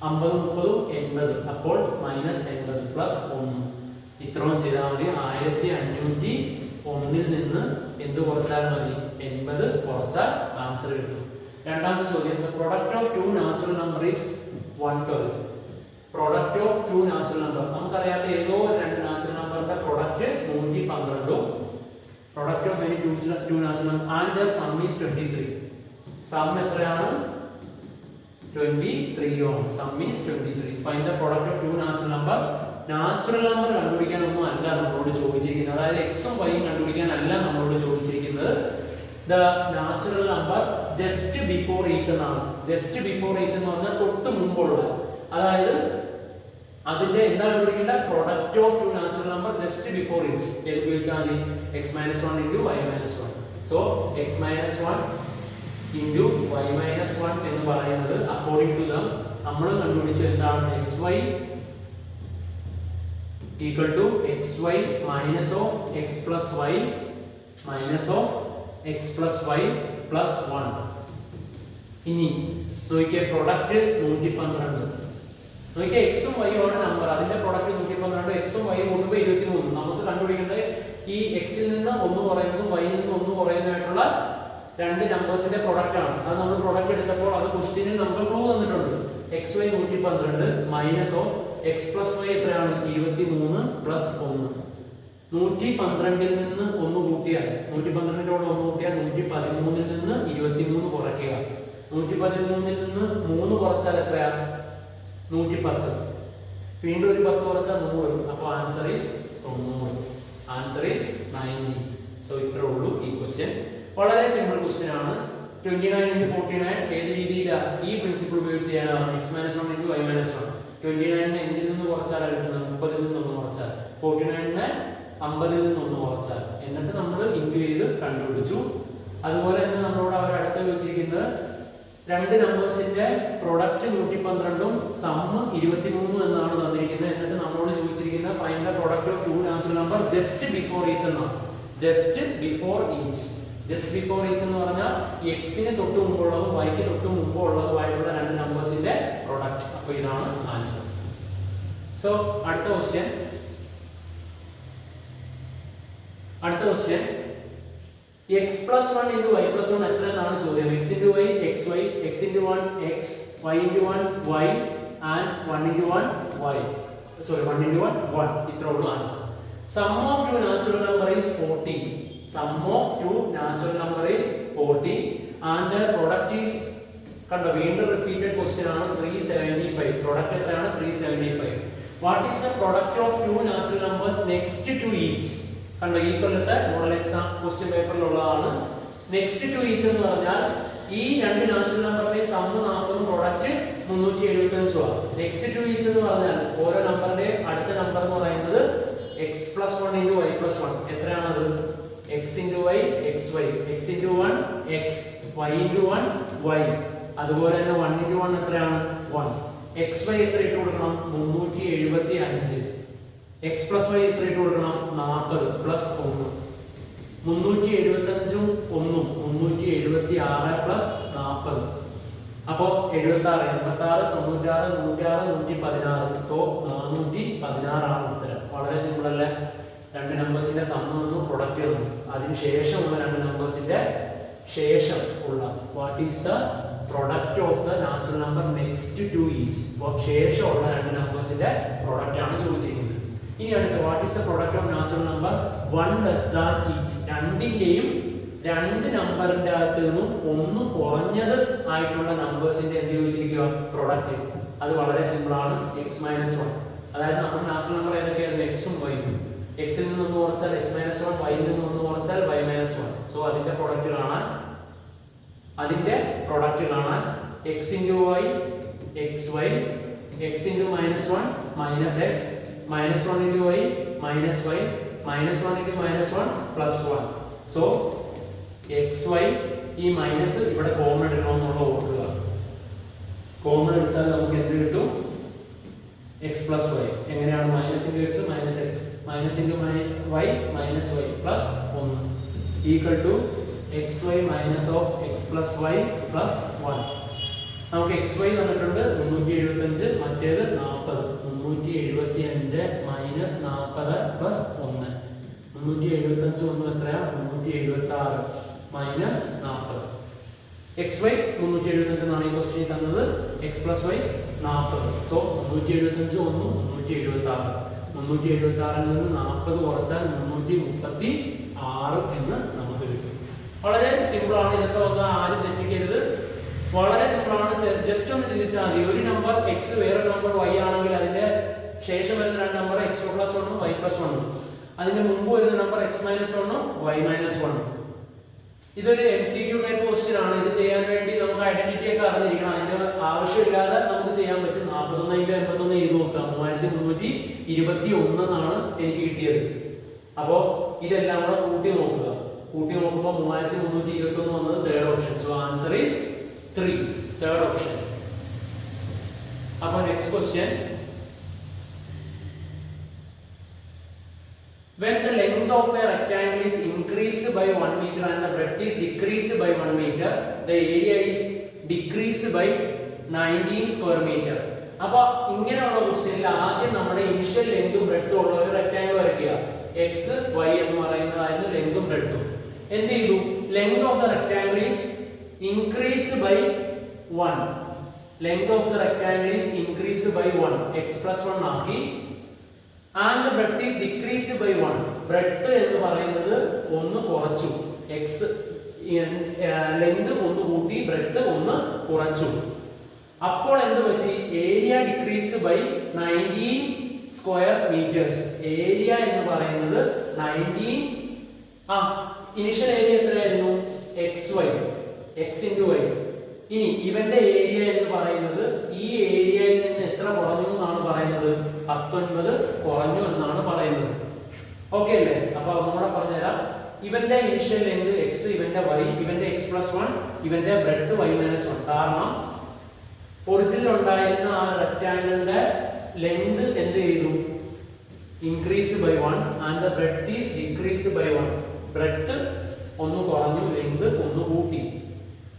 50 30 80, അപ്പോൾ മൈനസ് 80 പ്ലസ് 1. ഇത്രയും ചെയ്താൽ മതി. 1501 നിന്ന് എന്ത് കുറച്ചാൽ മതി, 80 കുറച്ചാൽ ആൻസർ കിട്ടും. രണ്ടാമത്തെ ചോദ്യം, the product of two natural number is 112. product of two natural number, നമുക്കറിയാത്ത ഏതോ രണ്ട് നാച്ചുറൽ നമ്പറിന്റെ product 112, product of any two natural number and their sum is 23. Sum എത്രയാണ്, 23 ആണ്. Sum is 23. Find the product of two natural number. Natural number കണ്ടുപിടിക്കാനൊന്നും അല്ല നമ്മളോട് ചോദിച്ചിരിക്കുന്നത്, അതായത് എക്സും വൈയും കണ്ടുപിടിക്കാനല്ല നമ്മളോട് ചോദിച്ചിരിക്കുന്നത്. The natural number just before each എന്നാണ്. ജസ്റ്റ് ബിഫോർ ഈച്ച് എന്ന് പറഞ്ഞാൽ തൊട്ട് മുമ്പുള്ള, അതായത് അതിന്റെ എന്താ കണ്ടുപിടിക്കേണ്ട, product of two natural number just before each. ഏത് ഉപയോഗിച്ചാൽ മതി, x minus 1 into y minus 1. So x minus 1 into y minus 1 എന്ന് പറയുന്നത് അക്കോർഡിംഗ് ടു ദം നമ്മൾ കണ്ടുപിടിച്ചു എന്താണ്, x y equal to x y minus of x plus y minus of x plus y plus 1. ഇനി നോക്കിയ പ്രൊഡക്റ്റ് 112. നോക്കിയ എക്സും വൈയും ആണ് നമ്പർ, അതിന്റെ പ്രൊഡക്റ്റ് 112, എക്സും വൈയും കൂട്ടുമ്പോൾ 23. നമുക്ക് കണ്ടുപിടിക്കേണ്ടത് ഈ എക്സിൽ നിന്ന് 1 കുറയുന്നതും വൈയിൽ നിന്ന് 1 കുറയുന്നതായിട്ടുള്ള രണ്ട് നമ്പേഴ്സിന്റെ പ്രൊഡക്റ്റ് ആണ്. അത് നമ്മൾ പ്രൊഡക്റ്റ് എടുത്തപ്പോൾ അത് ക്വസ്റ്റ്യനിൽ നമുക്ക് ക്ലൂ തന്നിട്ടുണ്ട്. X y 112 minus of x plus y എത്രയാണ്, 23 പ്ലസ് 1. 112ൽ നിന്ന് 1 കൂട്ടിയാൽ, 112നോട് 1 കൂട്ടിയാൽ 113ൽ നിന്ന് 23 കുറയ്ക്കുക. 113ൽ നിന്ന് 3 കുറച്ചാൽ എത്രയാ, 110. വീണ്ടും ഒരു 10 കുറച്ചാൽ 100. അപ്പോൾ answer is 90. Answer is 90. So ഇത്രേ ഉള്ളൂ ഈ ക്വസ്റ്റ്യൻ. വളരെ സിമ്പിൾ ക്വസ്റ്റ്യൻ ആണ്. 29 into 49 ഏത് രീതിയിലാണ്, ഈ പ്രിൻസിപ്പിൾ ഉപയോഗിച്ച് ചെയ്യാനാണ്. X minus 1 into y minus 1. 29നെ എന്തിൽ നിന്ന് കുറച്ചാലാണ് കിട്ടുന്നത്, 30ൽ നിന്ന് 1 കുറച്ചാൽ. 49നെ 50ൽ നിന്ന് 1 കുറച്ചാൽ. എന്നിട്ട് നമ്മൾ ഇൻറ്റു ചെയ്ത് കണ്ടുപിടിച്ചു. അതുപോലെ തന്നെ നമ്മളോട് അവർ അടുത്ത് വെച്ചിരിക്കുന്നത് രണ്ട് നമ്പേഴ്സിന്റെ പ്രൊഡക്റ്റ് 112ഉം സം 23 എന്നാണ് തന്നിരിക്കുന്നത്. എന്നിട്ട് നമ്മളോട് ചോദിച്ചിരിക്കുന്ന find the product of two natural number just before each എന്നാണ്. Just before each. Just before each എന്ന് പറഞ്ഞാൽ എക്സിന് തൊട്ട് മുമ്പുള്ളതും വൈക്ക് തൊട്ട് മുമ്പുള്ളതുമായിട്ടുള്ള രണ്ട് നമ്പേഴ്സിന്റെ പ്രൊഡക്റ്റ്. അപ്പോൾ ഇതാണ് ആൻസർ. സോ അടുത്ത question x plus one into y plus one എത്ര എന്നാണ് ചോദ്യം. X into y x y, x into one x, y into one y and one into one y, sorry one into one one. ഇത്ര ഉള്ളൂ answer. Sum of two natural number is 40. Sum of two natural number is 40 and the product is, കണ്ടോ വീണ്ടും റിപ്പീറ്റഡ് ക്വസ്റ്റ്യൻ ആണ്, 375. പ്രൊഡക്റ്റ് എത്രയാണ്? 375. What is the product of two natural numbers next to each? കണ്ടോ ഈ കൊല്ലത്തെ മോഡൽ എക്സാം ക്വസ്റ്റ്യൻ പേപ്പറിലുള്ളതാണ്. നെക്സ്റ്റ് ടു ഈച്ച് എന്ന് പറഞ്ഞാൽ ഈ രണ്ട് നാച്ചുറൽ നമ്പറിന്റെ സം 40 പ്രൊഡക്റ്റ് 375 ആണ്. നെക്സ്റ്റ് ടു ഈച്ച് എന്ന് പറഞ്ഞാൽ ഓരോ നമ്പറിന്റെ അടുത്ത നമ്പർ എന്ന് പറയുന്നത് x plus one into y plus one. എത്രയാണത്? X into y x y, x into one x, y into one y. അതുപോലെ തന്നെ വൺ ഇൻറ്റു വൺ എത്രയാണ്? വൺ. എക്സ് വൈ എത്ര ഇട്ട് കൊടുക്കണം? 375. എക്സ് പ്ലസ് വൈ എത്ര ഇട്ട് കൊടുക്കണം? 40 പ്ലസ് 1. 375 ഒന്നും 376 പ്ലസ് 40. അപ്പോ 76, 86, 96, 106, 116. സോ 416 ആണ് ഉത്തരം. വളരെ സിമ്പിൾ അല്ലേ? രണ്ട് നമ്പേഴ്സിന്റെ സം തന്നു, പ്രൊഡക്റ്റ് തന്നു, അതിനുശേഷമുള്ള രണ്ട് നമ്പേഴ്സിന്റെ ശേഷം ഉള്ള what is the product of the natural number next to each. അപ്പോൾ ശേഷമുള്ള രണ്ട് നമ്പേഴ്സിന്റെ പ്രൊഡക്റ്റ് ആണ് ചോദിച്ചിരിക്കുന്നത്. ഇനി അടുത്ത what is the product of natural number one less than each. രണ്ടിന്റെയും രണ്ട് നമ്പറിന്റെ അകത്ത് നിന്നും ഒന്ന് കുറഞ്ഞത് ആയിട്ടുള്ള നമ്പേഴ്സിന്റെ എന്ത് ചോദിച്ചിരിക്കുക? പ്രൊഡക്റ്റ്. അത് വളരെ സിമ്പിൾ ആണ്, എക്സ് മൈനസ് വൺ. അതായത് നമ്മുടെ നാച്ചുറൽ നമ്പർ ഏതൊക്കെയായിരുന്നു? എക്സും വൈയും. എക്സിൽ നിന്ന് ഒന്ന് കുറച്ചാൽ എക്സ് മൈനസ് വൺ, വൈയിൽ നിന്ന് ഒന്ന് കുറച്ചാൽ വൈ മൈനസ് വൺ. സോ അതിന്റെ പ്രൊഡക്റ്റ് കാണാൻ x into y x y, x into minus one minus x, minus one into y minus y, minus one into minus one plus one. So x y, ഈ മൈനസ് ഇവിടെ കോമൺ എടുക്കണമെന്നുള്ള ഓർക്കുക. കോമൺ എടുത്താൽ നമുക്ക് എന്ത് കിട്ടും? X plus y. എങ്ങനെയാണ്? Minus into x minus x, minus into y minus y plus 1 equal to x y minus of x plus y plus 1. നമുക്ക് എക്സ് വൈ തന്നിട്ടുണ്ട് 375, മറ്റേത് 40. 375 മൈനസ് 40 പ്ലസ് 1. 375 ഒന്നും എത്രയാ? 376 മൈനസ് 40. എക്സ് വൈ 375 എന്നാണ് ഈ ക്വസ്റ്റ്യൻ തന്നത്, എക്സ് പ്ലസ് വൈ 40. സോ 375 ഒന്നും 376. 376 നിന്ന് 40 കുറച്ചാൽ 336 എന്ന് നമുക്ക് കിട്ടും. വളരെ സിമ്പിൾ ആണ്. ഇതൊക്കെ വന്നാൽ ആരും തെറ്റിക്കരുത്. വളരെ സിമ്പിൾ ആണ്. ജസ്റ്റ് ഒന്ന് ചിന്തിച്ചാൽ മതി. ഒരു നമ്പർ എക്സ് വേറൊരു നമ്പർ വൈ ആണെങ്കിൽ അതിന്റെ ശേഷം വരുന്ന രണ്ട് number x plus 1 y plus 1. അതിന്റെ മുമ്പ് വരുന്ന number x minus 1 y minus 1. ഇതൊരു MCQ ടൈപ്പ് ക്വസ്റ്റ്യൻ ആണ്. ഇത് ചെയ്യാൻ വേണ്ടി നമുക്ക് ഐഡന്റിറ്റി ഒക്കെ അറിഞ്ഞിരിക്കണം. അതിന്റെ ആവശ്യമില്ലാതെ നമുക്ക് ചെയ്യാൻ പറ്റും. 41 ചെയ്ത് നോക്കാം. 3321 എന്നാണ് എനിക്ക് കിട്ടിയത്. അപ്പോ ഇതെല്ലാം കൂടെ കൂട്ടി നോക്കുക. കൂട്ടി നോക്കുമ്പോൾ 3321 വന്നത് third option. So answer is 3, third option. അപ്പോൾ next question. When the length of a rectangle is increased by 1 meter and the breadth is decreased by 1 meter, the area is decreased by 19 square meter. അപ്പോൾ ഇങ്ങനെയുള്ള ക്വസ്റ്റ്യനിൽ ആദ്യം നമ്മുടെ ഇനിഷ്യൽ ലെങ്തും ബ്രെഡ്ത്തും ഉള്ള ഒരു റെക്ടാങ്കിൾ വരയ്ക്കുക. എക്സ് വൈ എന്ന് പറയുന്നതായിരുന്നു ലെങ്തും ബ്രെഡ്ത്തും. എന്ത് ചെയ്തു? Length of the rectangle is increased by 1. Length of the rectangle is increased by 1. X plus 1 ആക്കി. And the breadth is decreased by 1. breadth എന്ന് പറയുന്നത് ഒന്ന് കുറച്ചു. x ലെങ്ത് ഒന്ന് കൂട്ടി, breadth ഒന്ന് കുറച്ചു. അപ്പോൾ എന്ത് പറ്റി? Area decreased by 19 square meters. Area എന്ന് പറയുന്നത് 19. ഇനിഷ്യൽ ഏരിയ എത്രയായിരുന്നു? xy, x into y. ഇനി ഇവന്റെ ഏരിയ എന്ന് പറയുന്നത് ഈ ഏരിയയിൽ നിന്ന് എത്ര കുറഞ്ഞു എന്നാണ് പറയുന്നത്? 19 കുറഞ്ഞു എന്നാണ് പറയുന്നത്. ഓക്കെ അല്ലേ? അപ്പൊ ഒന്നുകൂടെ പറഞ്ഞുതരാം. ഇവന്റെ ഇനിഷ്യൽ ലെങ്ത് x, ഇവന്റെ y, ഇവന്റെ x plus 1, ഇവന്റെ ബ്രെഡ്ത്ത് y minus 1. കാരണം ഒറിജിനിൽ ഉണ്ടായിരുന്ന ആ റെക്ടാങ്കിളിന്റെ ലെങ്ത് എന്ത് ചെയ്തു? Increased by 1 and the breadth is decreased by 1. Breadth ഒന്ന് കുറഞ്ഞു, ലെങ്ത് ഒന്ന് കൂട്ടി.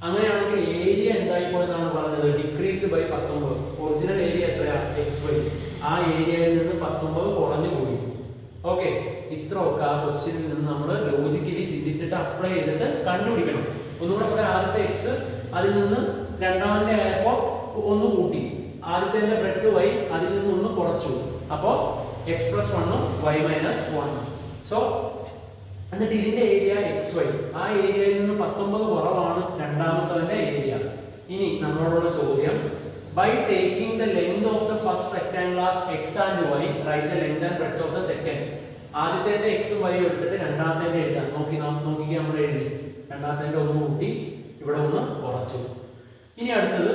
അങ്ങനെയാണെങ്കിൽ ഏരിയ എന്തായി പോയെന്നാണ് പറഞ്ഞത്? Decreased by 19. ഒറിജിനൽ ഏരിയ എത്രയാ? xy. ആ ഏരിയയിൽ നിന്ന് 19 കുറഞ്ഞു പോയി. ഓക്കെ, ഇത്രയൊക്കെ ആ ക്വസ്റ്റ്യനിൽ നിന്ന് നമ്മൾ ലോജിക്കലി ചിന്തിച്ച് വെച്ചിട്ട് അപ്ലൈ ചെയ്തിട്ട് കണ്ടുപിടിക്കണം. ഒന്നുകൂടെ പറയാം, ആദ്യത്തെ എക്സ് അതിൽ നിന്ന് രണ്ടാമത്തെ ആയപ്പോൾ ഒന്ന് കൂട്ടി, ആദ്യത്തെ ബ്രെഡ് വൈ അതിൽ നിന്ന് ഒന്ന് കുറച്ചു, അപ്പോൾ x plus 1 y minus 1. So എന്നിട്ട് ഇതിന്റെ ഏരിയ എക്സ് വൈ, ആ ഏരിയയിൽ നിന്ന് 19 കുറവാണ് രണ്ടാമത്തെ ഏരിയ. ഇനി നമ്മളോടുള്ള ചോദ്യം, by taking the length of the first rectangle as x and y, write the length and breadth of the second. ആദ്യത്തെ x ഉം y എടുത്തിട്ട് രണ്ടാമത്തെ എഴുതാം. നോക്കി നമ്മൾ എഴുതി, രണ്ടാമത്തെ ഒന്ന് കൂട്ടി ഇവിടെ ഒന്ന് കുറച്ചു. ഇനി അടുത്തത്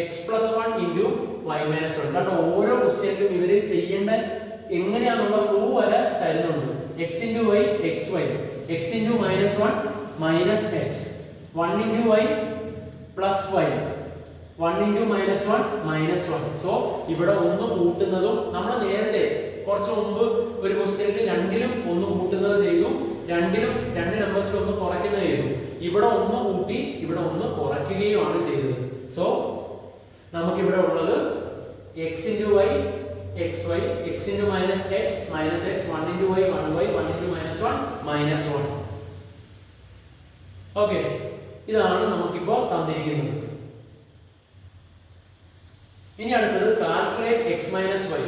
x plus 1 into y minus 1. കാരണം ഓരോ ക്വസ്റ്റ്യനിലും ഇവര് ചെയ്യേണ്ട എങ്ങനെയാണെന്നുള്ള ക്ലൂ വരെ തരുന്നുണ്ട്. x into y xy, x into minus 1 minus x, 1 into y plus y, 1 into minus 1 minus 1. So ഇവിടെ ഒന്ന് കൂട്ടുന്നതും നമ്മൾ നേരത്തെ കുറച്ച് മുമ്പ് ഒരു ക്വസ്റ്റ്യനിൽ രണ്ടിലും ഒന്ന് കൂട്ടുന്നത് ചെയ്തു, രണ്ടിലും രണ്ട് നമ്പേഴ്സിൽ ഒന്ന് കുറയ്ക്കുന്നത് ചെയ്തു. ഇവിടെ ഒന്ന് കൂട്ടി ഇവിടെ ഒന്ന് കുറയ്ക്കുകയുമാണ് ചെയ്തത്. സോ നമുക്ക് ഇവിടെ ഉള്ളത് x into y xy, x into minus x minus x, 1 into y 1y, 1 into minus 1 minus 1. Okay, ഇതാണ് നമുക്കിപ്പോൾ തന്നിരിക്കുന്നത്. ഇനി അടുത്തത് calculate x minus y.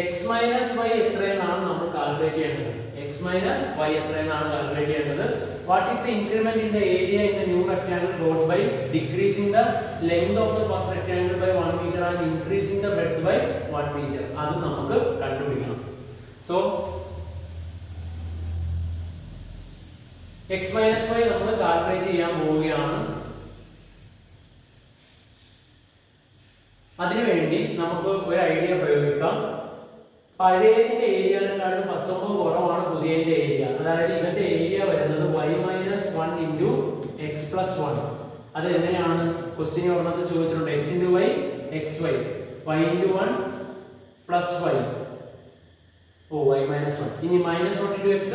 x minus y എത്രയെന്നാണ് നമ്മൾ കാൽക്കുലേറ്റ് ചെയ്യേണ്ടത്. x minus y എത്രയെന്നാണ് കാൽക്കുലേറ്റ് ചെയ്യേണ്ടത്. What is the increment in the area in the new rectangle got by decreasing the length of the first rectangle by 1 meter and increasing the breadth by 1 meter. അത് നമുക്ക് കണ്ടുപിടിക്കണം. സോ x minus y നമ്മൾ കാൽക്കുലേറ്റ് ചെയ്യാൻ പോവുകയാണ്. അതിനുവേണ്ടി നമുക്ക് ഒരു ഐഡിയ പ്രയോഗിക്കാം. പഴയതിന്റെ ഏരിയയെക്കാളും 19 കുറവാണ് പുതിയതിന്റെ ഏരിയ. അതായത് ഇവന്റെ ഏരിയ വരുന്നത് y minus 1 into x plus 1. അത് എങ്ങനെയാണ് ക്വസ്റ്റ്യൻ ഒരെണ്ണത്തിൽ ചോദിച്ചിട്ടുണ്ട്. x into y xy, y into 1 plus y, y minus 1. ഇനി minus 1 into x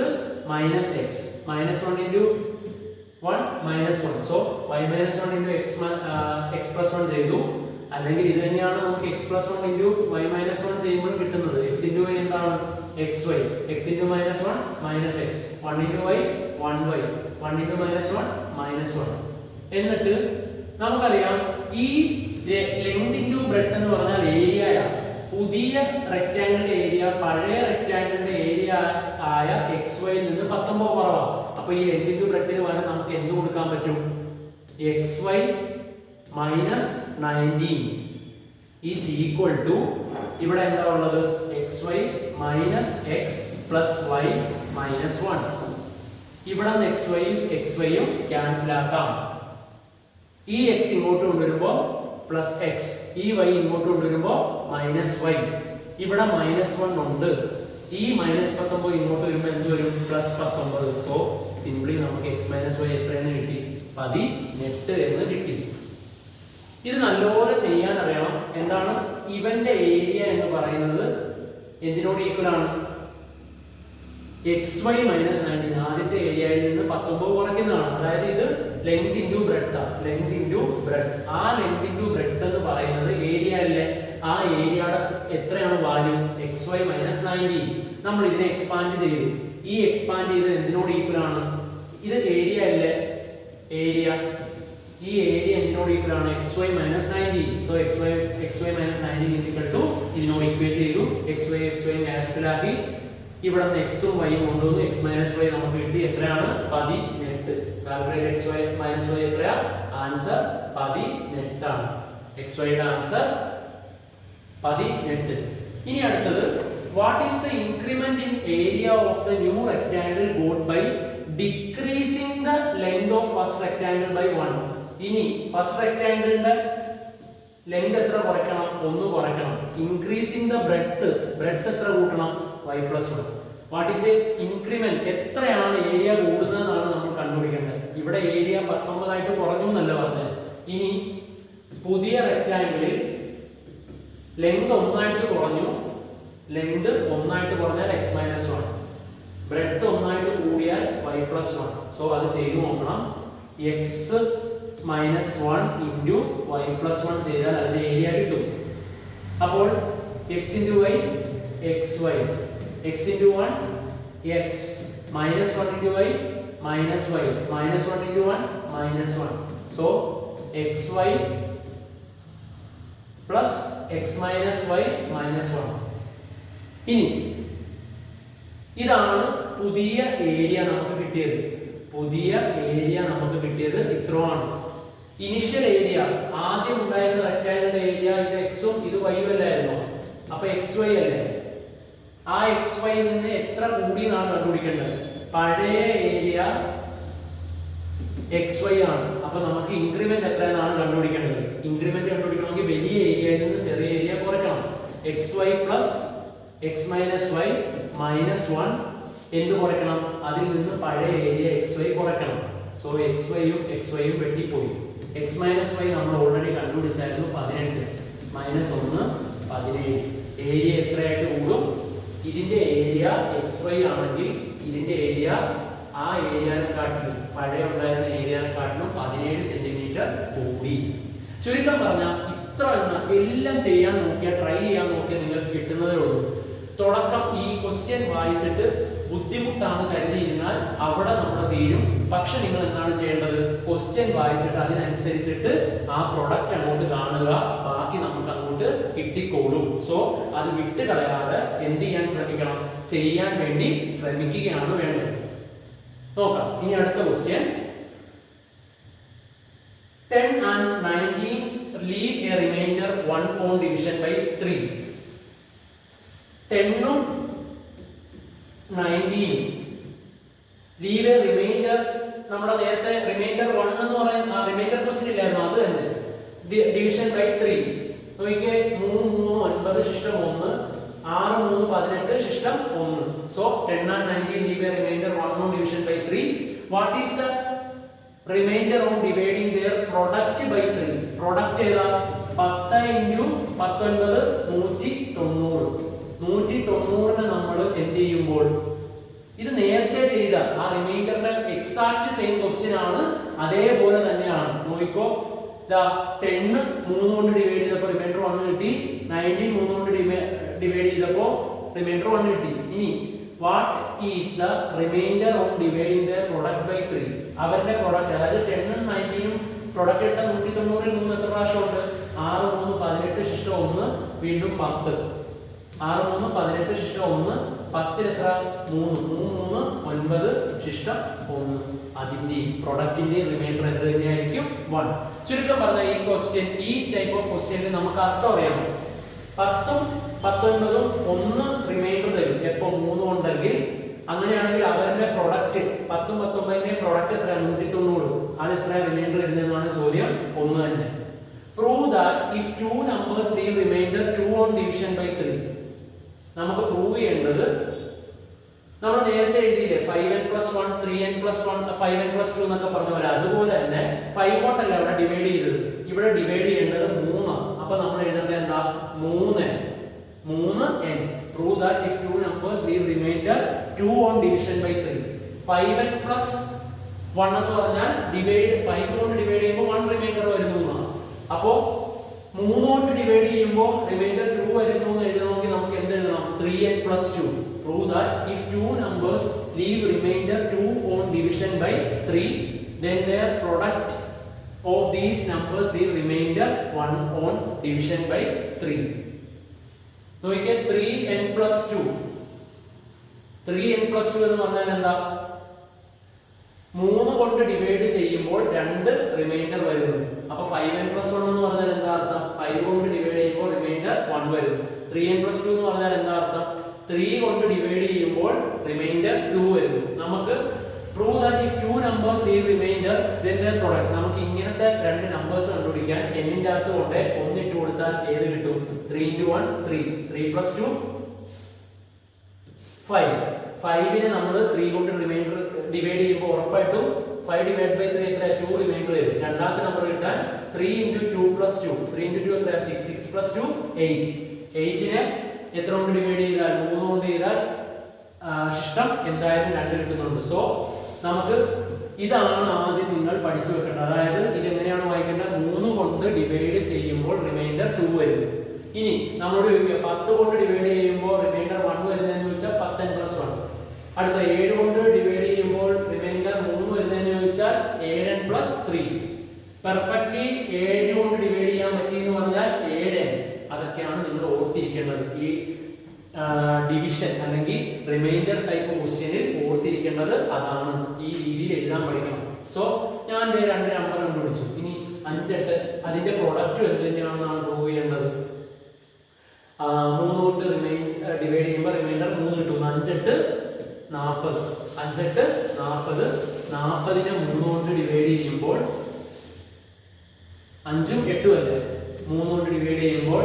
minus x, minus 1 into 1 minus 1. So y minus 1 into x plus 1 ചെയ്തു. അല്ലെങ്കിൽ ഇത് തന്നെയാണ് നമുക്ക് x plus 1 into y minus 1 ചെയ്യുമ്പോൾ കിട്ടുന്നത്. x into y എന്താണ് xy, x into minus 1 minus x, 1 into y 1y, 1 into minus 1 minus 1. എന്നിട്ട് നമുക്കറിയാം ഈ ലെങ്ത് ഇൻറ്റു ബ്രെഡ്ത്ത് എന്ന് പറഞ്ഞാൽ ഏരിയയാണ്. പുതിയ റെക്ടാങ്കിളിന്റെ ഏരിയ പഴയ റെക്ടാങ്കിളിന്റെ ഏരിയ ആയ xy യിൽ നിന്ന് 19 കുറവാണ്. അപ്പോൾ ഈ ലെങ്ത് ഇൻറ്റു ബ്രെഡ്ത്തിന് പകരം നമുക്ക് എന്ത് കൊടുക്കാൻ പറ്റും? xy minus 19 is equal to, ഇവിടെ എന്താ ഉള്ളത്? xy minus x plus y minus 1. ഇവിടെ xy യും ക്യാൻസൽ ആക്കാം. ഈ x ഇങ്ങോട്ട് കൊണ്ടുവരുമ്പോൾ പ്ലസ് x, ഈ y ഇങ്ങോട്ട് കൊണ്ടുവരുമ്പോൾ മൈനസ് y. ഇവിടെ മൈനസ് 1 ഉണ്ട്. ഈ മൈനസ് 19 ഇങ്ങോട്ട് വരുമ്പോൾ എന്ത് വരും? പ്ലസ് 19. സോ സിംപ്ലി നമുക്ക് x minus y എത്രയെന്ന് കിട്ടി? 18 എന്ന് കിട്ടി. ഇത് നല്ലോണം ചെയ്യാൻ അറിയണം. എന്താണ് ഇവന്റെ ഏരിയ എന്ന് പറയുന്നത്? എന്തിനോട് ഈക്വൽ ആണ്? xy minus 19. ആദ്യത്തെ ഏരിയയിൽ നിന്ന് 19 കുറയ്ക്കുന്നതാണ്. അതായത് ഇത് ലെങ്ത് ഇൻറ്റു ബ്രെഡ്ത്ത് ആണ്. Length into breadth. ആ ലെങ്ത് ഇൻറ്റു ബ്രെഡ്ത്ത് എന്ന് പറയുന്നത് ഏരിയ അല്ലേ? ആ ഏരിയയുടെ എത്രയാണ് വാല്യൂ? xy minus 19. നമ്മൾ ഇതിനെ എക്സ്പാൻഡ് ചെയ്തു. ഈ എക്സ്പാൻഡ് ചെയ്തത് എന്തിനോട് ഈക്വൽ ആണ്? ഇത് ഏരിയ അല്ലേ? ഏരിയ. ഈ ഏരിയ എന്തിനോട് ഈക്വൽ ആണ്? xy minus 19. So xy minus 19 is equal to ഇതിനോട് ഈക്വേറ്റ് ചെയ്തു. xy ക്യാൻസൽ ആക്കി. ഇവിടെ നിന്ന് x ഉം y ഉം കൊണ്ടുവന്നു. x minus y നമുക്ക് കിട്ടി. എത്രയാണ്? 18. കാൽക്കുലേറ്റ് xy minus y എത്രയാ? ആൻസർ 18 ആണ്. xy യുടെ ആൻസർ 18. ഇനി അടുത്തത്, what is the increment in area of the new rectangle got by decreasing the length of first rectangle by 1? ഇനി ഫസ്റ്റ് റെക്ടാങ്കിളിന്റെ ലെങ്ത് എത്ര കുറയ്ക്കണം? 1 കുറയ്ക്കണം. ഇൻക്രീസിംഗ് ദ ബ്രെഡ്ത്ത് എത്ര കൂട്ടണം? y plus 1. What is A increment? എത്രയാണ് ഏരിയ കൂടുന്നതെന്നാണ് നമ്മൾ കണ്ടുപിടിക്കേണ്ടത്. ഇവിടെ ഏരിയ 19 ആയിട്ട് കുറഞ്ഞു എന്നല്ല പറഞ്ഞത്. ഇനി പുതിയ റെക്ടാങ്കിളിൽ ലെങ്ത് 1 ആയിട്ട് കുറഞ്ഞു. ലെങ്ത് 1 ആയിട്ട് കുറഞ്ഞാൽ x minus 1, ബ്രെഡ്ത്ത് 1 ആയിട്ട് കൂടിയാൽ y plus 1. സോ അത് ചെയ്തു നോക്കണം. x minus 1 into y plus 1 ചെയ്താൽ അതിന്റെ ഏരിയ കിട്ടും. അപ്പോൾ x into y xy, x into 1 x, minus 1 into y minus y. Minus 1 into 1 minus 1. So xy plus x minus y minus 1. ഇനി ഇതാണ് പുതിയ ഏരിയ നമുക്ക് കിട്ടിയത്. പുതിയ ഏരിയ നമുക്ക് കിട്ടിയത് ഇത്രയാണ്. ഇനിഷ്യൽ ഏരിയ ആദ്യം ഉണ്ടായിരുന്ന റെക്ടാങ്കിളിന്റെ ഏരിയ ഇത് x ഉം ഇത് y ഉം അല്ലായിരുന്നോ? അപ്പോൾ xy അല്ലേ? ആ xy നിന്ന് എത്ര കൂടി എന്നാണ് കണ്ടുപിടിക്കേണ്ടത്. പഴയ ഏരിയ xy ആണ്. അപ്പോൾ നമുക്ക് ഇൻക്രിമെന്റ് എത്രയാണ് കണ്ടുപിടിക്കേണ്ടത്. ഇൻക്രിമെന്റ് കണ്ടുപിടിക്കണമെങ്കിൽ വലിയ ഏരിയയിൽ നിന്ന് ചെറിയ ഏരിയ കുറയ്ക്കണം. xy plus x minus y minus 1 എന്ത് കുറയ്ക്കണം? അതിൽ നിന്ന് പഴയ ഏരിയ xy കുറയ്ക്കണം. സോ xy യും xy യും വെട്ടിപ്പോയി. x minus y നമ്മൾ ഓൾറെഡി കണ്ടുപിടിച്ചായിരുന്നു 18 minus 1 17. ഏരിയ എത്രയായിട്ട് കൂടും? ഇതിന്റെ ഏരിയ xy ആണെങ്കിൽ ഇതിന്റെ ഏരിയ ആ ഏരിയയെക്കാട്ടിലും പഴയ ഉണ്ടായിരുന്ന ഏരിയയെക്കാട്ടിലും 17 സെന്റിമീറ്റർ കൂടി. ചുരുക്കം പറഞ്ഞാൽ ഇത്ര എല്ലാം ചെയ്യാൻ നോക്കിയാൽ ട്രൈ ചെയ്യാൻ നോക്കിയാൽ നിങ്ങൾക്ക് കിട്ടുന്നതേ ഉള്ളൂ. തുടക്കം ഈ ക്വസ്റ്റ്യൻ വായിച്ചിട്ട് ബുദ്ധിമുട്ടാണ് കരുതിയിരുന്നാൽ അവിടെ നമ്മൾ തീരും. പക്ഷെ നിങ്ങൾ എന്താണ് ചെയ്യേണ്ടത്? ക്വസ്റ്റ്യൻ വായിച്ചിട്ട് അതിനനുസരിച്ചിട്ട് ആ പ്രൊഡക്റ്റ് അങ്ങോട്ട് കാണുക. ബാക്കി നമുക്ക് അങ്ങോട്ട് കിട്ടിക്കോളും. സോ അത് വിട്ട് കളയാതെ എന്ത് ചെയ്യാൻ ശ്രമിക്കണം? ചെയ്യാൻ വേണ്ടി ശ്രമിക്കുകയാണ് വേണ്ടത്. നോക്കാം ഇനി അടുത്ത question. 10 and 19 leave a remainder 1 on division by 3. 10 ഉം 19 leave a remainder. നമ്മുടെ നേരത്തെ റിമൈൻഡർ 1 എന്ന് പറയുന്ന ആ റിമൈൻഡർ ക്വസ്റ്റ്യൻ ഇല്ലായിരുന്നു, അത് തന്നെ. ഡിവിഷൻ ബൈ 3 നോക്കിയേ. 3 3 9 ശിഷ്ടം 1, 6 3 18 ശിഷ്ടം 1. So 10 and 19 leave a remainder 1 on division by 3. What is the remainder on dividing their product by 3? Product ഏതാ? 10 into 19 190. 190നെ നമ്മൾ എന്ത് ചെയ്യുമ്പോൾ ഇത് നേരത്തെ ചെയ്ത ആ റിമൈൻഡറിന്റെ എക്സാക്ട് സെയിം ക്വസ്റ്റ്യൻ ആണ്, അതേപോലെ തന്നെയാണ്. നോക്കിക്കോ, 10 3 കൊണ്ട് ഡിവൈഡ് ചെയ്തപ്പോൾ റിമൈൻഡർ 1 കിട്ടി. 19 3 കൊണ്ട് ഡിവൈഡ് ചെയ്തപ്പോൾ റിമൈൻഡർ 1 കിട്ടി. ഇനി what is the remainder on dividing the product by 3? അവരുടെ പ്രൊഡക്റ്റ്, അതായത് 10 ഉം 19 ഉം പ്രൊഡക്റ്റ് എടുത്ത 190ൽ 3 എത്ര പ്രാവശ്യം ഉണ്ട്? 6 3 18 ശിഷ്ടം 1 വീണ്ടും 10. 6 3 18 ശിഷ്ടം 1 10 എത്ര? 3 3 3 9 ശിഷ്ടം 1. അതിന്റെ പ്രൊഡക്റ്റിന്റെ റിമൈൻഡർ എന്ത് തന്നെയായിരിക്കും? 1. ചുരുക്കം പറഞ്ഞാൽ ഈ ക്വസ്റ്റ്യൻ, ഈ ടൈപ്പ് ഓഫ് ക്വസ്റ്റ്യനിൽ നമുക്ക് അർത്ഥം അറിയാമോ? 10 ഉം 19 ഉം 1 റിമൈൻഡർ തരും എപ്പോൾ 3 ഉണ്ടെങ്കിൽ. അങ്ങനെയാണെങ്കിൽ അവരുടെ പ്രൊഡക്റ്റ് 10 ഉം 19ന്റെ പ്രൊഡക്റ്റ് എത്ര? 190. അത് എത്ര റിമൈൻഡർ വരുന്നതെന്നാണ് ചോദ്യം. 1 തന്നെ. Prove that if 2 numbers leave remainder 2 on division by 3. നമുക്ക് പ്രൂവ് ചെയ്യേണ്ടത് നമ്മൾ നേരത്തെ എഴുതിയില്ലേ 5n + 1 3n + 1 5n + 2 എന്നൊക്കെ പറഞ്ഞ പോലെ. അതുപോലെ തന്നെ 5 കൊണ്ടല്ല ഇവിടെ ഡിവൈഡ് ചെയ്തത്, ഇവിടെ ഡിവൈഡ് ചെയ്യേണ്ടത് 3 ആണ്. അപ്പോൾ നമ്മൾ എഴുതേണ്ടത് എന്താ? 3n. Prove that if 2 numbers leave remainder 2 on division by 3. 5n + 1 എന്ന് പറഞ്ഞാൽ ഡിവൈഡ് 5 കൊണ്ട് ഡിവൈഡ് ചെയ്യുമ്പോൾ 1 റിമൈൻഡർ വരുന്നു എന്നാണ്. അപ്പോൾ 3 കൊണ്ട് ഡിവൈഡ് ചെയ്യുമ്പോൾ റിമൈൻഡർ 2 വരുന്നു എന്ന് എഴുതണമെങ്കിൽ നമുക്ക് എന്ത് എഴുതണം? 3n + 2. Prove that if 2 numbers leave remainder 2 on division by 3, then their product of these numbers leave remainder 1 on division by 3. നോക്കിയേ 3n + 2. 3n + 2 എന്ന് പറഞ്ഞാൽ എന്താ? 3 കൊണ്ട് ഡിവൈഡ് ചെയ്യുമ്പോൾ 2 റിമൈൻഡർ വരുന്നു. അപ്പോൾ 5n + 1 എന്ന് പറഞ്ഞാൽ എന്താ അർത്ഥം? 5 കൊണ്ട് ഡിവൈഡ് ചെയ്യുമ്പോൾ റിമൈൻഡർ 1 വരുന്നു. 3n + 2 എന്ന് പറഞ്ഞാൽ എന്താ അർത്ഥം? 3 കൊണ്ട് ഡിവൈഡ് ചെയ്യുമ്പോൾ റിമൈൻഡർ 2 വരുന്നു. നമുക്ക് prove that if 2 numbers leave remainder then their product. നമുക്ക് ഇങ്ങനത്തെ രണ്ട് നമ്പേഴ്സ് കണ്ടുപിടിക്കാൻ n ന്റെ അകത്ത് കൊണ്ട് 1 ഇട്ട് കൊടുത്താൽ ഏത് കിട്ടും? 3 × 1 3. 3 + 2 5. 5നെ നമ്മൾ 3 കൊണ്ട് റിമൈൻഡർ ഡിവൈഡ് ചെയ്യുമ്പോൾ ഉറപ്പായിട്ടും 5 / 3 എത്ര? 2 റിമൈൻഡർ വരും. രണ്ടാമത്തെ നമ്പർ കിട്ടാൻ 3 × 2 + 2. 3 × 2 എത്ര? 6. 6 + 2 8. 8നെ എത്ര കൊണ്ട് ഡിവൈഡ് ചെയ്താൽ? 3 കൊണ്ട് ചെയ്താൽ ശിഷ്ടം എന്തായാലും 2 കിട്ടുന്നുണ്ട്. സോ നമുക്ക് ഇതാണ് ആദ്യം നിങ്ങൾ പഠിച്ചു വെക്കേണ്ടത്. അതായത് ഇത് എങ്ങനെയാണ് വായിക്കേണ്ടത്? 3 കൊണ്ട് ഡിവൈഡ് ചെയ്യുമ്പോൾ റിമൈൻഡർ 2 വരുന്നു. ഇനി നമ്മളോട് ചോദിക്കുക 10 കൊണ്ട് ഡിവൈഡ് ചെയ്യുമ്പോൾ റിമൈൻഡർ 1 വരുന്നതെന്ന് വെച്ചാൽ 10n + 1. അടുത്ത 7 കൊണ്ട് ഡിവൈഡ് ചെയ്യുമ്പോൾ റിമൈൻഡർ 3 വരുന്നതെന്ന് ചോദിച്ചാൽ 7n പ്ലസ് 3. പെർഫെക്റ്റ്ലി 7 കൊണ്ട് ഡിവൈഡ് ചെയ്യാൻ പറ്റിയെന്ന് പറഞ്ഞാൽ 7n. അതൊക്കെയാണ് നിങ്ങൾ ഓർത്തിരിക്കേണ്ടത്. ഈ ഡിവിഷൻ അല്ലെങ്കിൽ റിമൈൻഡർ ടൈപ്പ് ക്വസ്റ്റ്യനിൽ ഓർത്തിരിക്കേണ്ടത് അതാണ്. ഈ രീതിയിൽ എഴുതാൻ പഠിക്കണം. സോ ഞാൻ 2 നമ്പർ കണ്ടുപിടിച്ചു. ഇനി 5 8 അതിന്റെ പ്രൊഡക്റ്റ് എന്ത് തന്നെയാണെന്നാണ് പ്രൂവ് ചെയ്യേണ്ടത്. 3 കൊണ്ട് ഡിവൈഡ് ചെയ്യുമ്പോൾ റിമൈൻഡർ 3 കിട്ടും. 5 8 40. 5 8 40. 40നെ 3 കൊണ്ട് ഡിവൈഡ് ചെയ്യുമ്പോൾ 5ഉം 8ഉം അല്ലേ. 3 കൊണ്ട് ഡിവൈഡ് ചെയ്യുമ്പോൾ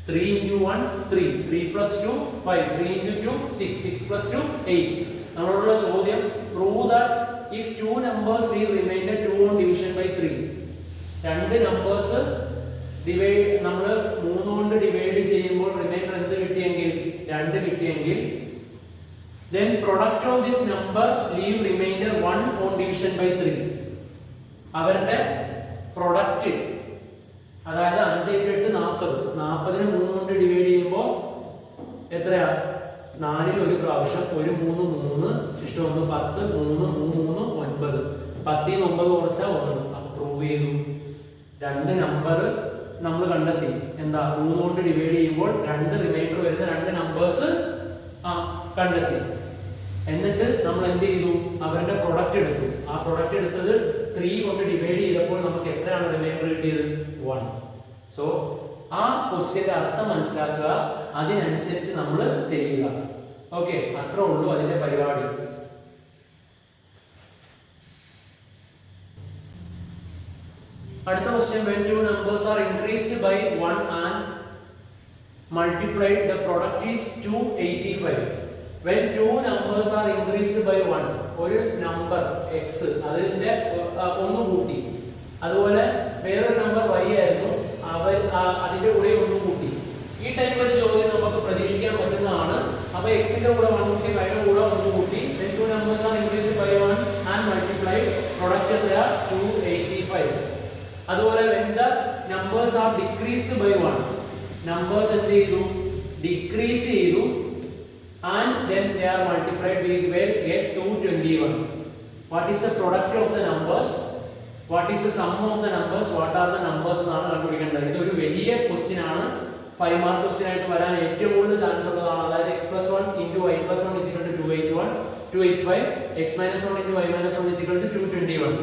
3 into 1 3 3 plus 2 5 3 into 2 6 6 plus 2 8. നമ്മളോടുള്ള ചോദ്യം prove that if two numbers leave remainder 2 on division by 3. രണ്ട് നമ്പേഴ്സ് ഡിവൈഡ് നമ്മൾ 3 കൊണ്ട് ഡിവൈഡ് ചെയ്യുമ്പോൾ റിമൈൻഡർ എന്ത് കിട്ടിയെങ്കിൽ 2 കിട്ടിയെങ്കിൽ then product of this number leave remainder 1 on division by 3. അവരുടെ പ്രൊഡക്റ്റ് അതായത് 5 8 40. 40നെ 3 കൊണ്ട് ഡിവൈഡ് ചെയ്യുമ്പോൾ എത്രയാ? 4ൽ ഒരു പ്രാവശ്യം 1 3 3 ശിഷ്ടം 1 10 3 3 9. 10 ൽ 9 കുറച്ചാൽ 1. അത് പ്രൂവ് ചെയ്തു. രണ്ട് നമ്പർ നമ്മൾ കണ്ടെത്തി. എന്താ? 3 കൊണ്ട് ഡിവൈഡ് ചെയ്യുമ്പോൾ 2 റിമൈൻഡർ വരുന്ന 2 നമ്പേഴ്സ് കണ്ടെത്തി. എന്നിട്ട് നമ്മൾ എന്ത് ചെയ്തു? അവരുടെ പ്രൊഡക്റ്റ് എടുത്തു. ആ പ്രൊഡക്റ്റ് എടുത്തത് 3 കൊണ്ട് ഡിവൈഡ് ചെയ്തപ്പോൾ നമുക്ക് എത്രയാണ് റിമൈൻഡർ കിട്ടിയത്? 1. സോ ആ ക്വസ്റ്റ്യന്റെ അർത്ഥം മനസ്സിലാക്കുക, അതിനനുസരിച്ച് നമ്മൾ ചെയ്യുക. ഓക്കെ, അത്രേ ഉള്ളൂ അതിന്റെ പരിപാടി. അടുത്ത question, when two numbers are increased by 1 and multiplied, the product is 285. when two numbers are increased by 1, ഒരു നമ്പർ x അതിന്റെ ഒന്ന് കൂട്ടി, അതുപോലെ വേറൊരു നമ്പർ y ആയിരുന്നു അതിന്റെ കൂടെ ഒന്ന് കൂട്ടി. ഈ ടൈപ്പ് ഒരു ചോദ്യം നമുക്ക് പ്രതീക്ഷിക്കാൻ പറ്റുന്നതാണ്. അപ്പോൾ x ന്റെ കൂടെ 1 കൂട്ടി, y യുടെ കൂടെ 1 കൂട്ടി. when two numbers are increased by 1 and multiplied, product എത്രയാ? 285. അതുപോലെ when the numbers are decreased by 1, numbers എന്ത് ചെയ്തു? ഡിക്രീസ് ചെയ്തു. and then they are multiplied, we will get 221. what is the product of the numbers? what is the sum of the numbers? what are the numbers എന്നാണ് കണ്ടുപിടിക്കേണ്ടത്. ഇതൊരു വലിയ ക്വസ്റ്റ്യൻ ആണ്. 5 മാർക്ക് ക്വസ്റ്റ്യൻ ആയിട്ട് വരാൻ ഏറ്റവും കൂടുതൽ ചാൻസ് ഉള്ളതാണ്. അതായത് x plus 1 into y plus 1 is equal to 285. x minus 1 into y minus 1 is equal to 221.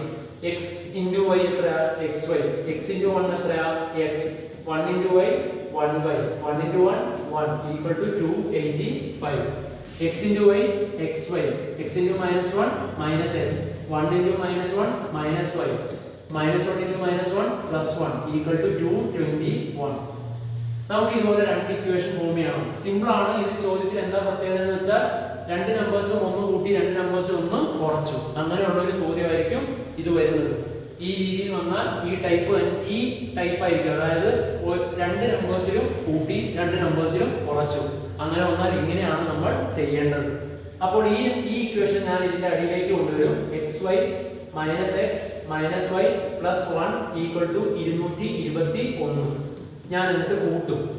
x into y എത്രയാ? xy. x into 1 എത്രയാ? x. 1 into y 1y. 1 into 1 1 equal to 285. x into y xy. x into minus 1 minus x. 1 into minus 1 minus y. minus 1 into minus 1 plus 1 equal to 221. നമുക്ക് ഇതുപോലെ രണ്ട് ഇക്വേഷൻ ഫോം ചെയ്യണം. സിമ്പിൾ ആണ്. ഇത് ചോദ്യത്തിൽ എന്താ പ്രത്യേകത എന്ന് വെച്ചാൽ രണ്ട് നമ്പേഴ്സും ഒന്ന് കൂട്ടി, രണ്ട് നമ്പേഴ്സും ഒന്ന് കുറച്ചു. അങ്ങനെയുള്ള ഒരു ചോദ്യമായിരിക്കും ഇത് വരുന്നത്. ഈ രീതിയിൽ വന്നാൽ ഈ ടൈപ്പ് ആയിരിക്കും. അതായത് രണ്ട് നമ്പേഴ്സിലും കൂട്ടി, രണ്ട് നമ്പേഴ്സിലും കുറച്ചു. അങ്ങനെ വന്നാൽ ഇങ്ങനെയാണ് നമ്മൾ ചെയ്യേണ്ടത്. അപ്പോൾ ഈ ഇക്വേഷൻ ഞാൻ ഇതിന്റെ അടിയിലേക്ക് കൊണ്ടുവരും. xy minus x minus y plus 1 equal to 221. ഞാൻ എന്നിട്ട്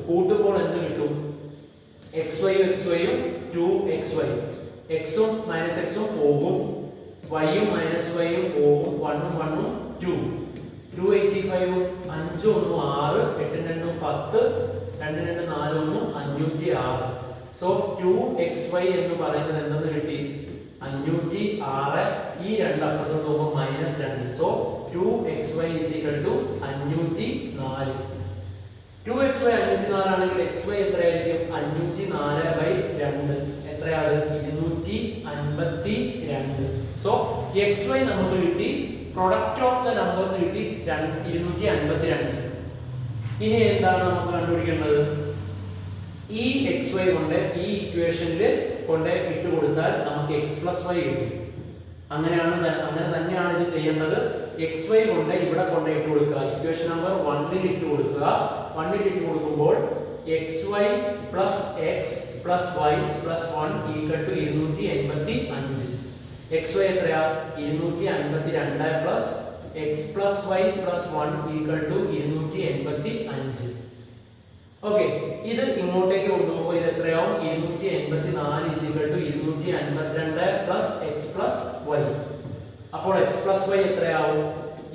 കൂട്ടുമ്പോൾ എന്ത് കിട്ടും? xy ഉം 2xy. x ഉം minus x ഉം പോകും, y ഉം minus y ഉം പോകും, 1 ഉം 1 ഉം 2. 285 ഉം 5 ഉം 6, 8 2 10, 2 2 4 1 506. സോ 2xy എന്ന് പറയുന്നത് എന്തെന്ന് കിട്ടി? 506. ഈ രണ്ട് അപ്പുറത്തോട്ട് പോകുമ്പോൾ -2. So 2xy is equal to 504. 2xy 504 ആണെങ്കിൽ xy എത്രയായിരിക്കും? 504/2. എത്രയാണ്? 252. സോ xy നമുക്ക് കിട്ടി. പ്രൊഡക്റ്റ് ഓഫ് ദ നമ്പേഴ്സ് കിട്ടി 252. ഇനി എന്താണ് നമുക്ക് കണ്ടുപിടിക്കേണ്ടത്? ഈ xy കൊണ്ട് ഈ ഇക്വേഷനിൽ കൊണ്ട് ഇട്ട് കൊടുത്താൽ നമുക്ക് x plus y കിട്ടും. അങ്ങനെ തന്നെയാണ് ഇത് ചെയ്യേണ്ടത്. xy കൊണ്ട് ഇവിടെ കൊണ്ട് ഇട്ട് കൊടുക്കുക. ഇക്വേഷൻ നമ്പർ 1ൽ ഇട്ട് കൊടുക്കുക. 1ൽ ഇട്ട് കൊടുക്കുമ്പോൾ xy plus x plus y plus 1 equal to 285. xy എത്രയാ? 252 plus x plus y plus 1 equal to 285. Okay, ഇത് ഇങ്ങോട്ടേക്ക് കൊണ്ടുപോകുമ്പോൾ ഇത് എത്രയാവും? 284 252 പ്ലസ് എക്സ് പ്ലസ് വൈ. അപ്പോൾ എക്സ് പ്ലസ് വൈ എത്രയാവും?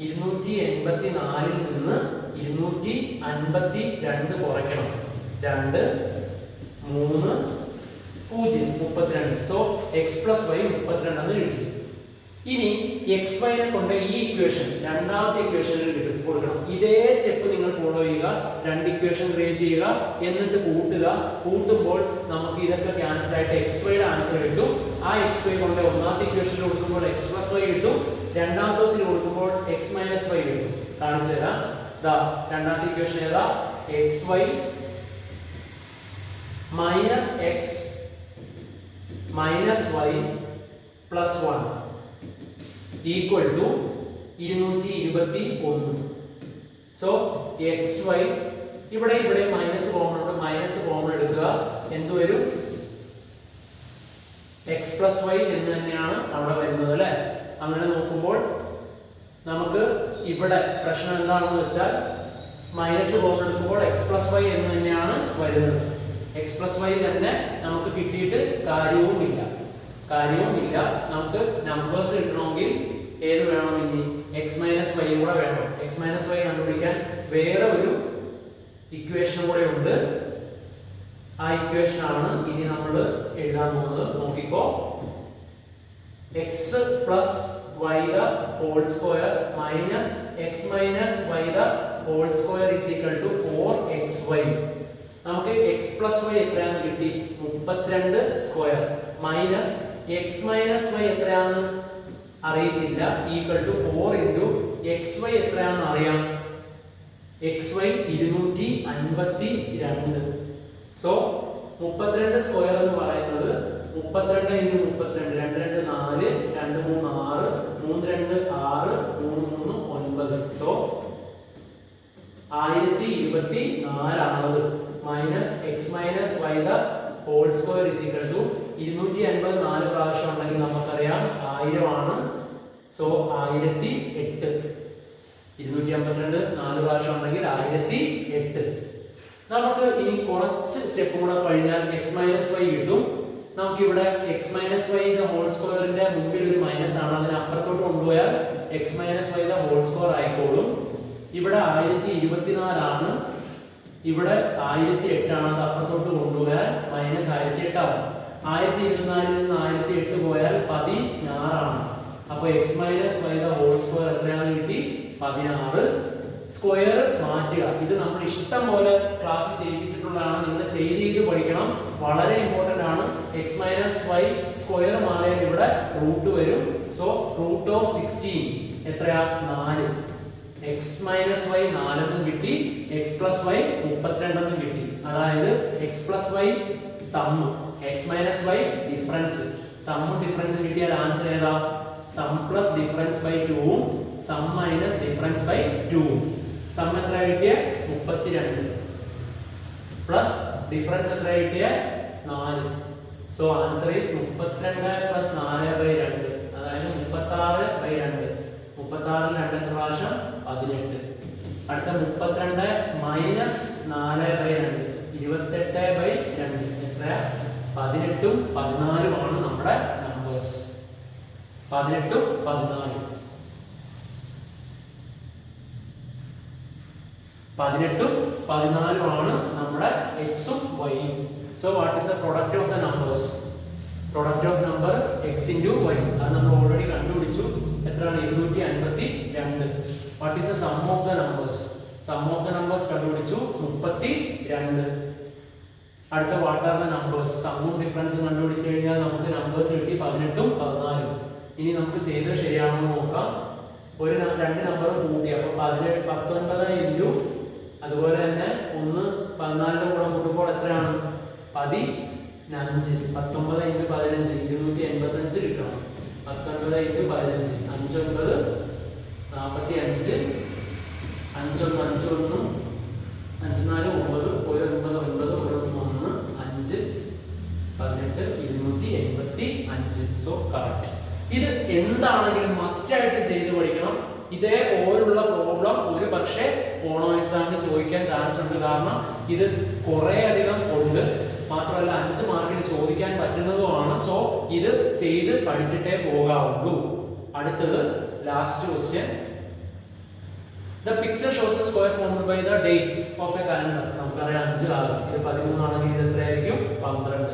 284 നിന്ന് 252 കുറയ്ക്കണം. 2 3 0 32. സോ എക്സ് പ്ലസ് വൈ 32 എന്ന് കിട്ടി. ഇനി എക്സ് വൈനെ കൊണ്ട് ഈ ഇക്വേഷൻ രണ്ടാമത്തെ ഇക്വേഷനിൽ കൊടുക്കണം. ഇതേ സ്റ്റെപ്പ് നിങ്ങൾ ഫോളോ ചെയ്യുക. രണ്ട് ഇക്വേഷൻ ക്രിയേറ്റ് ചെയ്യുക, എന്നിട്ട് കൂട്ടുക. കൂട്ടുമ്പോൾ നമുക്ക് ഇതൊക്കെ ക്യാൻസൽ ആയിട്ട് എക്സ് വൈയുടെ ആൻസർ കിട്ടും. ആ എക്സ് വൈ കൊണ്ട് ഒന്നാമത്തെ ഇക്വേഷനിൽ കൊടുക്കുമ്പോൾ എക്സ് പ്ലസ് വൈ കിട്ടും. രണ്ടാമത്തെ കൊടുക്കുമ്പോൾ എക്സ് മൈനസ് വൈ കിട്ടും. കാണിച്ചു തരാം. രണ്ടാമത്തെ ഇക്വേഷൻ ഏതാ? X y minus x minus y plus 1 equal to 221. So x y ഇവിടെ മൈനസ് കോമൺ ഉണ്ട്. മൈനസ് കോമൺ എടുക്കുക. എന്ത് വരും? എക്സ് പ്ലസ് വൈ എന്ന് തന്നെയാണ് അവിടെ വരുന്നത് അല്ലെ. അങ്ങനെ നോക്കുമ്പോൾ നമുക്ക് ഇവിടെ പ്രശ്നം എന്താണെന്ന് വെച്ചാൽ മൈനസ് കോമൺ എടുക്കുമ്പോൾ എക്സ് പ്ലസ് വൈ എന്ന് തന്നെയാണ് വരുന്നത്. എക്സ് പ്ലസ് വൈ തന്നെ നമുക്ക് കിട്ടിയിട്ട് കാര്യവുമില്ല. നമുക്ക് നമ്പേഴ്സ് കിട്ടണമെങ്കിൽ ഏത് വേണം? ഇനി എക്സ് മൈനസ് വൈ കൂടെ വേണം. എക്സ് മൈനസ് വൈ കണ്ടുപിടിക്കാൻ വേറെ ഒരു ഇക്വേഷനും കൂടെ ഉണ്ട്. ആ ഇക്വേഷൻ ആണ് ഇനി നമ്മൾ എഴുതാൻ പോകുന്നത്. നോക്കിക്കോ. X plus y the whole square minus x minus y the whole square is equal to 4xy. നമുക്ക് എക്സ് പ്ലസ് വൈ എത്രയാണെന്ന് കിട്ടി? 32 square minus x minus y എത്രയാണെന്ന് അറിയത്തില്ല. Equal to 4 into x y എത്രയാണെന്ന് അറിയാം. X Y 252. സോ 32 സ്ക്വയർ എന്ന് പറയുന്നത് 32 ഇൻറ്റു 32 2 2 4 2 3 6 3 2 6 3 3 9. സോ 1024 ആണത്. Minus x minus y the whole square is equal to 250 4 പ്രാവശ്യം ഉണ്ടെങ്കിൽ നമുക്കറിയാം 1000 ആണ്. സോ 1008. 252 4 പ്രാവശ്യം ഉണ്ടെങ്കിൽ 1008. നമുക്ക് ഇനി കുറച്ച് സ്റ്റെപ്പ് കൂടെ കഴിഞ്ഞാൽ എക്സ് മൈനസ് വൈ കിട്ടും. നമുക്കിവിടെ x minus y the whole സ്ക്വയറിന്റെ മുമ്പിൽ ഒരു മൈനസ് ആണ്. അതിന് അപ്പുറത്തോട്ട് കൊണ്ടുപോയാൽ x minus y the whole square ആയിക്കോളും. ഇവിടെ 1024 ആണ്. ഇവിടെ 1008 ആണ്. അത് അപ്പുറത്തോട്ട് കൊണ്ടുപോയാൽ മൈനസ് 1008 ആവും. 1024 നിന്ന് 1008 പോയാൽ 16 ആണ്. അപ്പോൾ x minus y the whole square എത്രയാണ് കിട്ടി? 16. സ്ക്വയർ മാറ്റുക. ഇത് നമ്മൾ ഇഷ്ടം പോലെ ക്ലാസ് ചെയ്യിപ്പിച്ചിട്ടുള്ളതാണ്. നിങ്ങൾ ചെയ്ത് പഠിക്കണം. വളരെ ഇമ്പോർട്ടന്റ് ആണ്. എക്സ് മൈനസ് വൈ സ്ക്വയർ മാറിയാൽ ഇവിടെ റൂട്ട് വരും. സോ റൂട്ട് ഓഫ് 16 എത്രയാ? 4. എക്സ് മൈനസ് വൈ 4 എന്നും കിട്ടി. എക്സ് പ്ലസ് വൈ 32 എന്നും കിട്ടി. അതായത് x plus y sum, x minus y difference. സമ്മും ഡിഫറൻസ് കിട്ടിയാൽ ആൻസർ ഏതാ? Sum plus difference by 2 sum minus difference by 2. Sum എത്ര കിട്ടിയ? 32 പ്ലസ് ഡിഫറൻസ് എത്ര കിട്ടിയ? 4. So answer is 32 plus 4/2. അതായത് 36/2. 36 2 പ്രാവശ്യം 18. അടുത്ത 32 മൈനസ് 4/2 28/2. എത്രയാ? 18ഉം 14ഉം ആണ് നമ്മുടെ നമ്പേഴ്സ്. 18ഉം 14. 18ഉം 14ഉം ആണ് നമ്മുടെ എക്സും വൈയും. So what is the product of the numbers? Product of number x into y. അത് നമ്മൾ ഓൾറെഡി കണ്ടുപിടിച്ചു. എത്രയാണ്? 252. What is the sum of the numbers? Sum of the numbers കണ്ടുപിടിച്ചു 32. അടുത്ത വാട്ട് ആർ ദ നമ്പേഴ്സ്? സമ്മും ഡിഫറൻസും കണ്ടുപിടിച്ചു കഴിഞ്ഞാൽ നമുക്ക് നമ്പേഴ്സ് കിട്ടി 18ഉം 14ഉം. ഇനി നമുക്ക് ചെയ്തത് ശരിയാണെന്ന് നോക്കാം. ഒരു രണ്ട് നമ്പറും കൂട്ടി. അപ്പോൾ 19 ഇൻറ്റു അതുപോലെ തന്നെ 1 14ന്റെ കൂടെ കൂട്ടുമ്പോൾ എത്രയാണ്? 15. 19 ഇൻറ്റു 15 285 കിട്ടണം. 19 ഇൻറ്റു 15 5 9 45. 5 1 5 1 5 4 9 1 9 9 1 1 5 18 285. So correct. ഇത് എന്താണെങ്കിലും മസ്റ്റ് ആയിട്ട് ചെയ്ത് പഠിക്കണം. ഇതേപോലുള്ള പ്രോബ്ലം ഒരു പക്ഷേ ഓണോ എക്സാമിന് ചോദിക്കാൻ ചാൻസ് ഉണ്ട്. കാരണം ഇത് കുറേ അധികം ഉണ്ട്, മാത്രമല്ല 5 മാർക്കിന് ചോദിക്കാൻ പറ്റുന്നതുമാണ്. സോ ഇത് ചെയ്ത് പഠിച്ചിട്ടേ പോകാവുള്ളൂ. അടുത്തത് last question. The picture shows a square formed by the dates of a calendar. നമുക്കറിയാം 5 ആകും, ഇത് 13 ആണെങ്കിൽ ഇത് എത്രയായിരിക്കും? 12.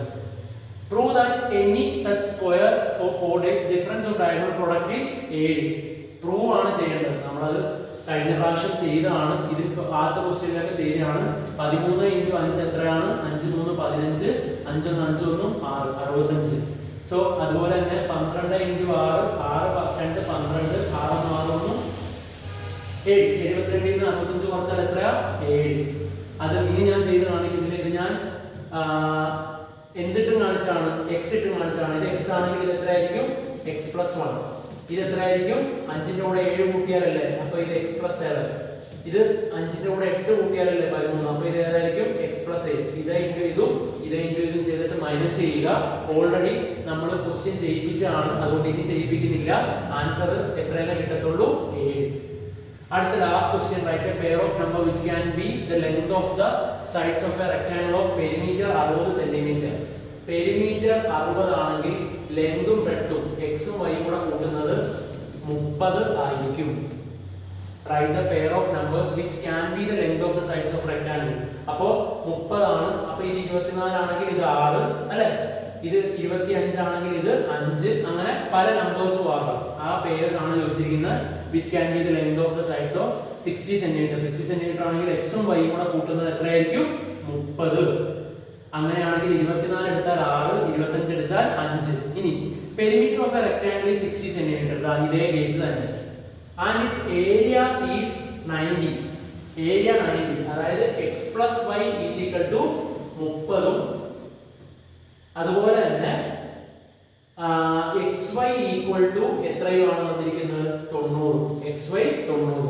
Prove that any such square of 4 dates difference of diagonal product is 7. Prove ആണ് ചെയ്യേണ്ടത്. നമ്മളത് കഴിഞ്ഞ പ്രാവശ്യം ചെയ്തതാണ്. ഇതിൽ ആദ്യത്തെ ക്വസ്റ്റ്യനിലൊക്കെ ചെയ്തതാണ്. 13 × 5 എത്രയാണ്? 5 3 15, 5 1 5 1 6 65. സോ അതുപോലെ തന്നെ 12 × 6 6 2 12, 6 6 1 7. 72 ൽ നിന്ന് 65 കുറച്ചാൽ എത്രയാ? 7. അത് ഇനി ഞാൻ ചെയ്ത് കാണിക്കുന്നതിന് ഇത് ഞാൻ എന്തിട്ടും കാണിച്ചാണ്? എക്സ് ഇട്ടും കാണിച്ചാണ്. ഇത് എക്സ് ആണെങ്കിൽ ഇത് എത്രയായിരിക്കും? X plus 1. ഇത് എത്രയായിരിക്കും? 5ന്റെ കൂടെ 7 കൂട്ടിയാലല്ലേ, അപ്പൊ ഇത് എക്സ് പ്ലസ് 7. ഇത് 5ന്റെ കൂടെ 8 കൂട്ടിയാലല്ലേ 13, അപ്പൊ ഇത് ഏതായിരിക്കും? X plus 8. ഇതേ ഇൻറ്റു ഇതും ഇതേ ഇൻറ്റു ഇതും ചെയ്തിട്ട് മൈനസ് ചെയ്യുക. ഓൾറെഡി നമ്മൾ ക്വസ്റ്റ്യൻ ചെയ്യിപ്പിച്ചതാണ്, അതുകൊണ്ട് ഇനി ചെയ്യിപ്പിക്കുന്നില്ല. ആൻസർ എത്രയാണ് കിട്ടത്തുള്ളൂ? 7. അടുത്ത last question. Write a pair of number which can be the length of the sides of a rectangle of perimeter 60 cm. Perimeter 60 ആണെങ്കിൽ ലെങ്തും ബ്രെഡ്ത്തും എക്സും വൈയും കൂടെ കൂട്ടുന്നത് 30 ആയിരിക്കും. Write the pair of numbers which can be the length of the sides of rectangle. അപ്പോ 30 ആണ്. അപ്പൊ ഇത് 24 ആണെങ്കിൽ ഇത് 6 അല്ലേ, ഇത് 25 ആണെങ്കിൽ ഇത് 5, അങ്ങനെ പല നമ്പേഴ്സും ആകാം. ആ പേഴ്സ് ആണ് ചോദിച്ചിരിക്കുന്നത്. which can be the length of the sides of 60 cm. 60 cm ആണെങ്കിൽ എക്സും വൈയും കൂടെ കൂട്ടുന്നത് എത്രയായിരിക്കും? 30. അങ്ങനെയാണെങ്കിൽ 24 എടുത്താൽ 6, 25 എടുത്താൽ 5. ഇനി perimeter of A rectangle is 60 cm. ഇതേ കേസ് തന്നെ. And it's area is 90. Area 90, അതായത് x + y = 30. അതുപോലെ തന്നെ xy എത്രയാണ് വന്നിരിക്കുന്നത്? 90. xy 90.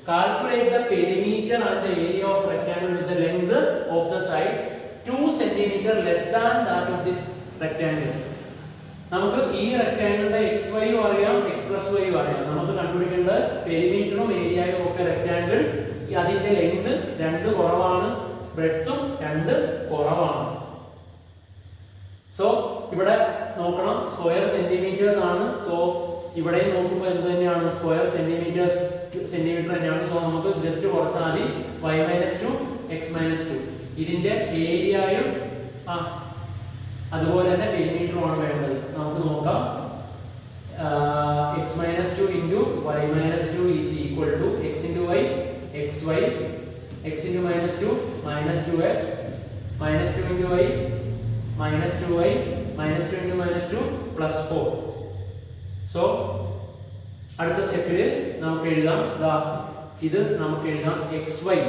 Calculate the perimeter and the area of rectangle with the length of the sides 2 cm less than that of this rectangle. നമുക്ക് ഈ റെക്ടാംഗിളിന്റെ xy അറിയാം, x + y അറിയാം. നമുക്ക് കണ്ടുപിടിക്കേണ്ടത് പെരിമീറ്ററും ഏരിയയും ഓഫ് എ റെക്ടാംഗിൾ. അതിന്റെ ലെങ്ത് 2 കുറവാണ്, ബ്രെഡ്ത്തും 2 കുറവാണ്. സോ ഇവിടെ നോക്കണം, സ്ക്വയർ സെന്റിമീറ്റേഴ്സ് ആണ്. സോ ഇവിടെ നോക്കുമ്പോൾ എന്ത് തന്നെയാണ്? സ്ക്വയർ സെന്റിമീറ്റർ തന്നെയാണ്. സോ നമുക്ക് ജസ്റ്റ് കുറച്ചാൽ മതി y - 2 x - 2. ഇതിന്റെ ഏരിയയും അതുപോലെ തന്നെ പെരിമീറ്ററും ആണ് വേണ്ടത്. നമുക്ക് നോക്കാം. x - 2 × y - 2 = x × y xy, x × -2 -2x, -2 × y -2y, -2 × -2 +4. So അടുത്ത സ്റ്റെപ്പിൽ നമുക്ക് എഴുതാം. ഇത് നമുക്ക് എഴുതാം xy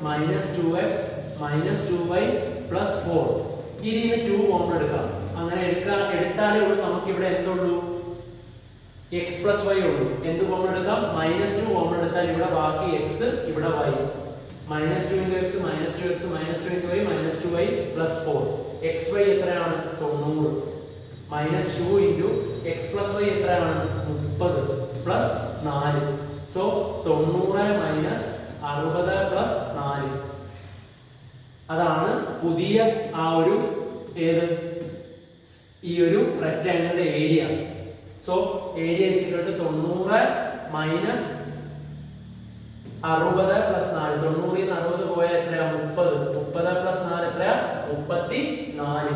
-2x -2y +4. ഇതിന് 2 കോമൺ എടുക്കാം. അങ്ങനെ എടുത്താലേ ഉള്ളൂ നമുക്ക് ഇവിടെ എന്തുള്ളൂ? x + y ഉള്ളൂ. എന്ത് കോമൺ എടുക്കാം? -2 കോമൺ എടുത്താൽ ഇവിടെ ബാക്കി x, ഇവിടെ y. -2 × x -2x -2 × y -2y +4. xy എത്രയാണ്? 90. -2 × x + y എത്രയാണ്? 30 + 4. സോ 90 - 60 + 4. അതാണ് പുതിയ ആ ഒരു ഈ ഒരു റെക്ടാംഗിളിന്റെ ഏരിയ. So area = 90 - 60 + 4. 90 ൽ നിന്ന് 60 പോയാൽ എത്രയാ? 30. 30 + 4 എത്രയാ? 34.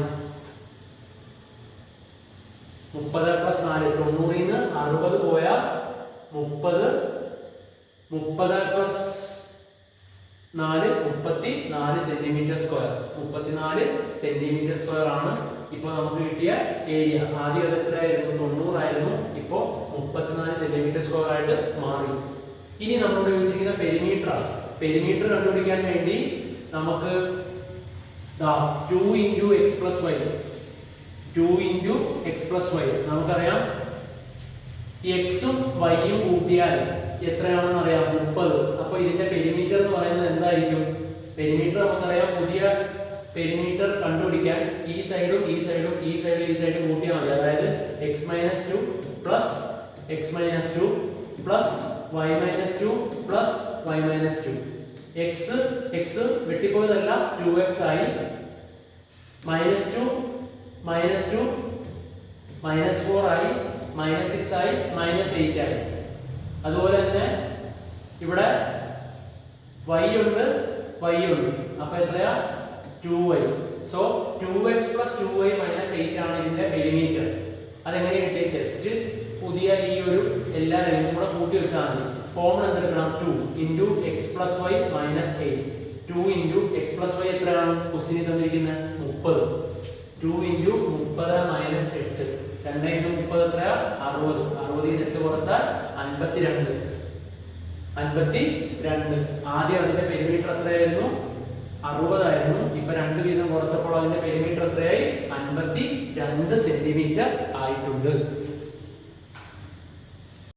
30 + 4 90 ൽ നിന്ന് 60 പോയാൽ 30. 30 + 4 34 സെന്റിമീറ്റർ സ്ക്വയർ. 34 സെന്റിമീറ്റർ സ്ക്വയർ ആണ് ഇപ്പോൾ നമുക്ക് കിട്ടിയ ഏരിയ. ആദ്യം അത് എത്രയായിരുന്നു? 90 ആയിരുന്നു. ഇപ്പോൾ 34 സെന്റിമീറ്റർ സ്ക്വയർ ആയിട്ട് മാറി. ഇനി നമ്മളോട് ചോദിച്ചിരിക്കുന്ന പെരിമീറ്റർ ആണ്. പെരിമീറ്റർ കണ്ടുപിടിക്കാൻ വേണ്ടി നമുക്ക് 2 × x + y 2 × x + y നമുക്കറിയാം. എക്സും വൈയും കൂട്ടിയാൽ എത്രയാണെന്ന് അറിയാം? 30. അപ്പോൾ ഇതിന്റെ പെരിമീറ്റർ എന്ന് പറയുന്നത് എന്തായിരിക്കും? പെരിമീറ്റർ നമുക്കറിയാം, പുതിയ പെരിമീറ്റർ കണ്ടുപിടിക്കാൻ ഈ സൈഡും ഈ സൈഡും ഈ സൈഡും കൂട്ടിയാൽ മതി. അതായത് x - 2 plus x - 2 plus y - 2 plus y - 2. x വെട്ടിപ്പോയതല്ല 2x ആയി, -2 -2 -4 ആയി, -6 ആയി, -8 ആയി. അതുപോലെ തന്നെ ഇവിടെ y ഉണ്ട്. അപ്പൊ എത്രയാ? 2y. സോ 2x + 2y - 8 ആണ് ഇതിന്റെ പെരിമീറ്റർ. അതെങ്ങനെ കിട്ടിയ? ജസ്റ്റ് പുതിയ ഈ ഒരു എല്ലാ ലൈനും കൂടെ കൂട്ടി വെച്ചാൽ മതി. Common എന്തെടുക്കണം? 2 × x + y - 8. 2 × x + y എത്രയാണ്? ക്വസ്റ്റ്യൻ തന്നിരിക്കുന്നത് 30. 2 × 30 - 8. 2 × 30 എത്രയാ? 60. 60 ൽ 8 കുറച്ചാൽ 52. ആദ്യം അതിന്റെ പെരിമീറ്റർ എത്രയായിരുന്നു? 60 ആയിരുന്നു. ഇപ്പൊ 2 വീതം കുറച്ചപ്പോൾ അതിന്റെ പെരിമീറ്റർ എത്രയായി? 52 സെന്റിമീറ്റർ ആയിട്ടുണ്ട്.